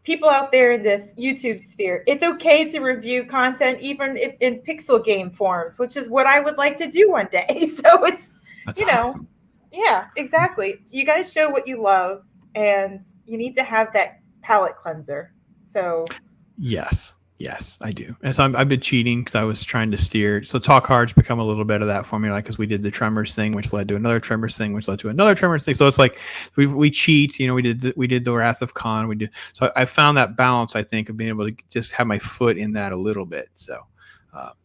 people out there in this YouTube sphere, it's okay to review content even in pixel game forms, which is what I would like to do one day. So it's, awesome. Yeah, exactly. You got to show what you love, and you need to have that palate cleanser. So Yes, I do. And so I've been cheating because I was trying to steer. So Talk Hard's become a little bit of that for me, like because we did the Tremors thing, which led to another Tremors thing, which led to another Tremors thing. So it's like we cheat. We did the Wrath of Khan. So I found that balance, I think, of being able to just have my foot in that a little bit. So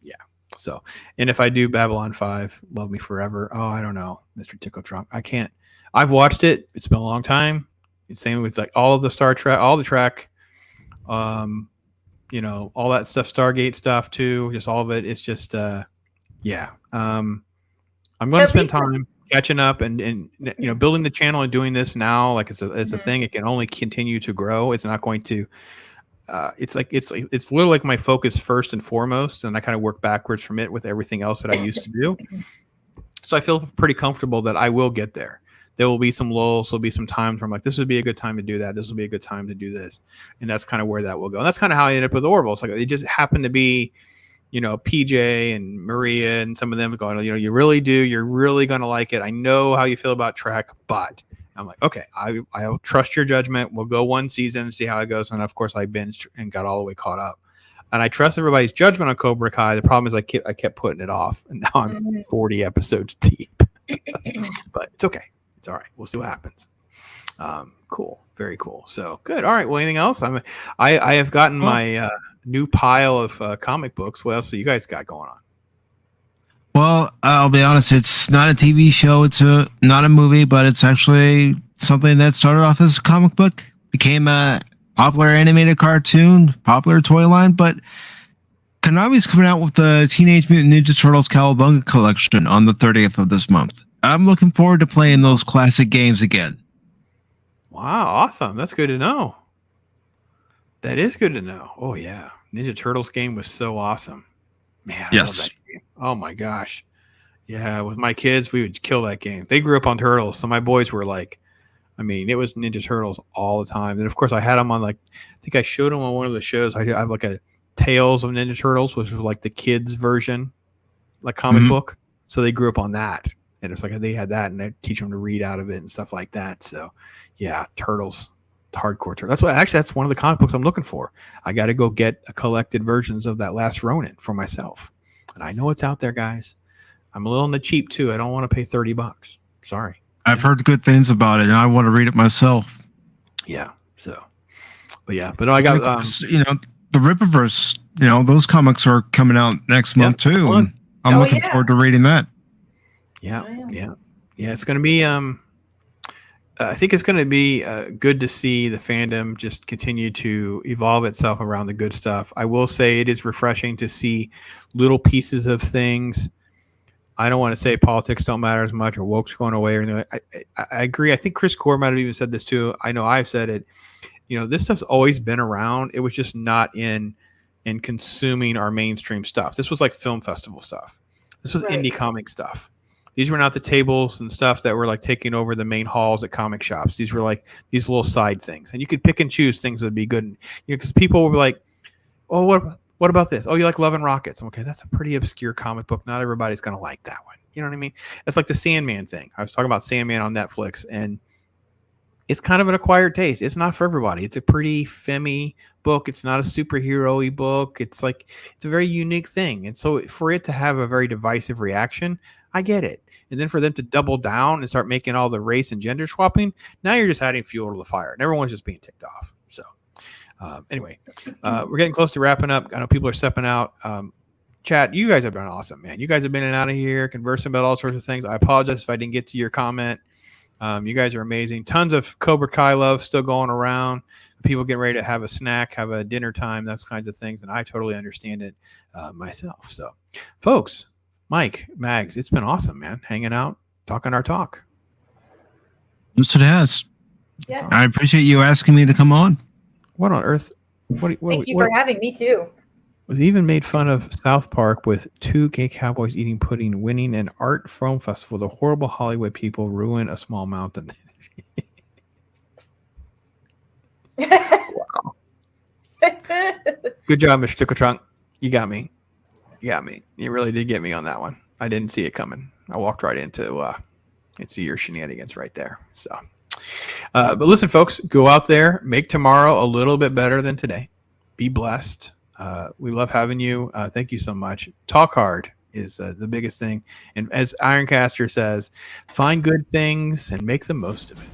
yeah. So, and if I do Babylon 5, Love Me Forever. Oh, I don't know, Mr. Tickle Trunk. I can't. I've watched it. It's been a long time. It's same with like all of the Star Trek, all the Trek. All that stuff, Stargate stuff too, just all of it. It's just, yeah. I'm going to spend time catching up and building the channel and doing this now. Like it's a thing. It can only continue to grow. It's not going to, it's literally like my focus first and foremost. And I kind of work backwards from it with everything else that I used to do. So I feel pretty comfortable that I will get there. There will be some lulls. There'll be some times where I'm like, this would be a good time to do that. This will be a good time to do this. And that's kind of where that will go. And that's kind of how I ended up with Orville. It's like, it just happened to be, PJ and Maria and some of them going, you really do. You're really going to like it. I know how you feel about Trek, but I'm like, okay, I'll trust your judgment. We'll go one season and see how it goes. And of course I binged and got all the way caught up. And I trust everybody's judgment on Cobra Kai. The problem is I kept putting it off. And now I'm 40 episodes deep. But it's okay. It's all right. We'll see what happens. Cool. Very cool. So good. All right. Well, anything else? I have gotten my new pile of comic books. What else do you guys got going on? Well, I'll be honest. It's not a TV show. It's not a movie, but it's actually something that started off as a comic book, became a popular animated cartoon, popular toy line. But Konami's coming out with the Teenage Mutant Ninja Turtles Cowabunga collection on the 30th of this month. I'm looking forward to playing those classic games again. Wow, awesome. That's good to know. That is good to know. Oh yeah, Ninja Turtles game was so awesome. Man, I love that game. Oh my gosh. Yeah, with my kids, we would kill that game. They grew up on Turtles, so my boys were like, I mean, it was Ninja Turtles all the time. And of course, I had them on I think I showed them on one of the shows. I have like a Tales of Ninja Turtles, which was like the kids version, like comic book. So they grew up on that, and it's like they had that, and they teach them to read out of it and stuff like that. So, yeah, Turtles, hardcore Turtles. That's one of the comic books I'm looking for. I got to go get a collected versions of that Last Ronin for myself, and I know it's out there, guys. I'm a little on the cheap too. I don't want to pay $30. Sorry. I've heard good things about it, and I want to read it myself. Yeah. So, but no, I got the Rippaverse. Those comics are coming out next month too. And I'm looking forward to reading that. Yeah. It's going to be. I think it's going to be good to see the fandom just continue to evolve itself around the good stuff. I will say it is refreshing to see little pieces of things. I don't want to say politics don't matter as much or woke's going away or anything. I agree. I think Chris Core might have even said this too. I know I've said it. This stuff's always been around. It was just not in consuming our mainstream stuff. This was like film festival stuff. This was indie comic stuff. These were not the tables and stuff that were like taking over the main halls at comic shops. These were like these little side things. And you could pick and choose things that would be good. Because people were like, oh, what about this? Oh, you like Love and Rockets? Okay, that's a pretty obscure comic book. Not everybody's going to like that one. You know what I mean? It's like the Sandman thing. I was talking about Sandman on Netflix, and it's kind of an acquired taste. It's not for everybody. It's a pretty femmy book. It's not a superhero-y book. It's a very unique thing. And so for it to have a very divisive reaction, I get it. And then for them to double down and start making all the race and gender swapping, now you're just adding fuel to the fire. And everyone's just being ticked off. So anyway, we're getting close to wrapping up. I know people are stepping out. Chat, you guys have been awesome, man. You guys have been in and out of here conversing about all sorts of things. I apologize if I didn't get to your comment. You guys are amazing. Tons of Cobra Kai love still going around. People getting ready to have a snack, have a dinner time, those kinds of things. And I totally understand it myself. So, folks, Mike, Mags, it's been awesome, man. Hanging out, talking our talk. Yes, it has. Yes. I appreciate you asking me to come on. What on earth? Thank you for having me too. Was even made fun of South Park with 2 gay cowboys eating pudding, winning an art film festival. The horrible Hollywood people ruin a small mountain. Wow. Good job, Mr. Tickle Trunk. You got me. You really did get me on that one. I didn't see it coming. I walked right into your shenanigans right there. So, but listen, folks, go out there, make tomorrow a little bit better than today. Be blessed. We love having you. Thank you so much. Talk hard is the biggest thing. And as Ironcaster says, find good things and make the most of it.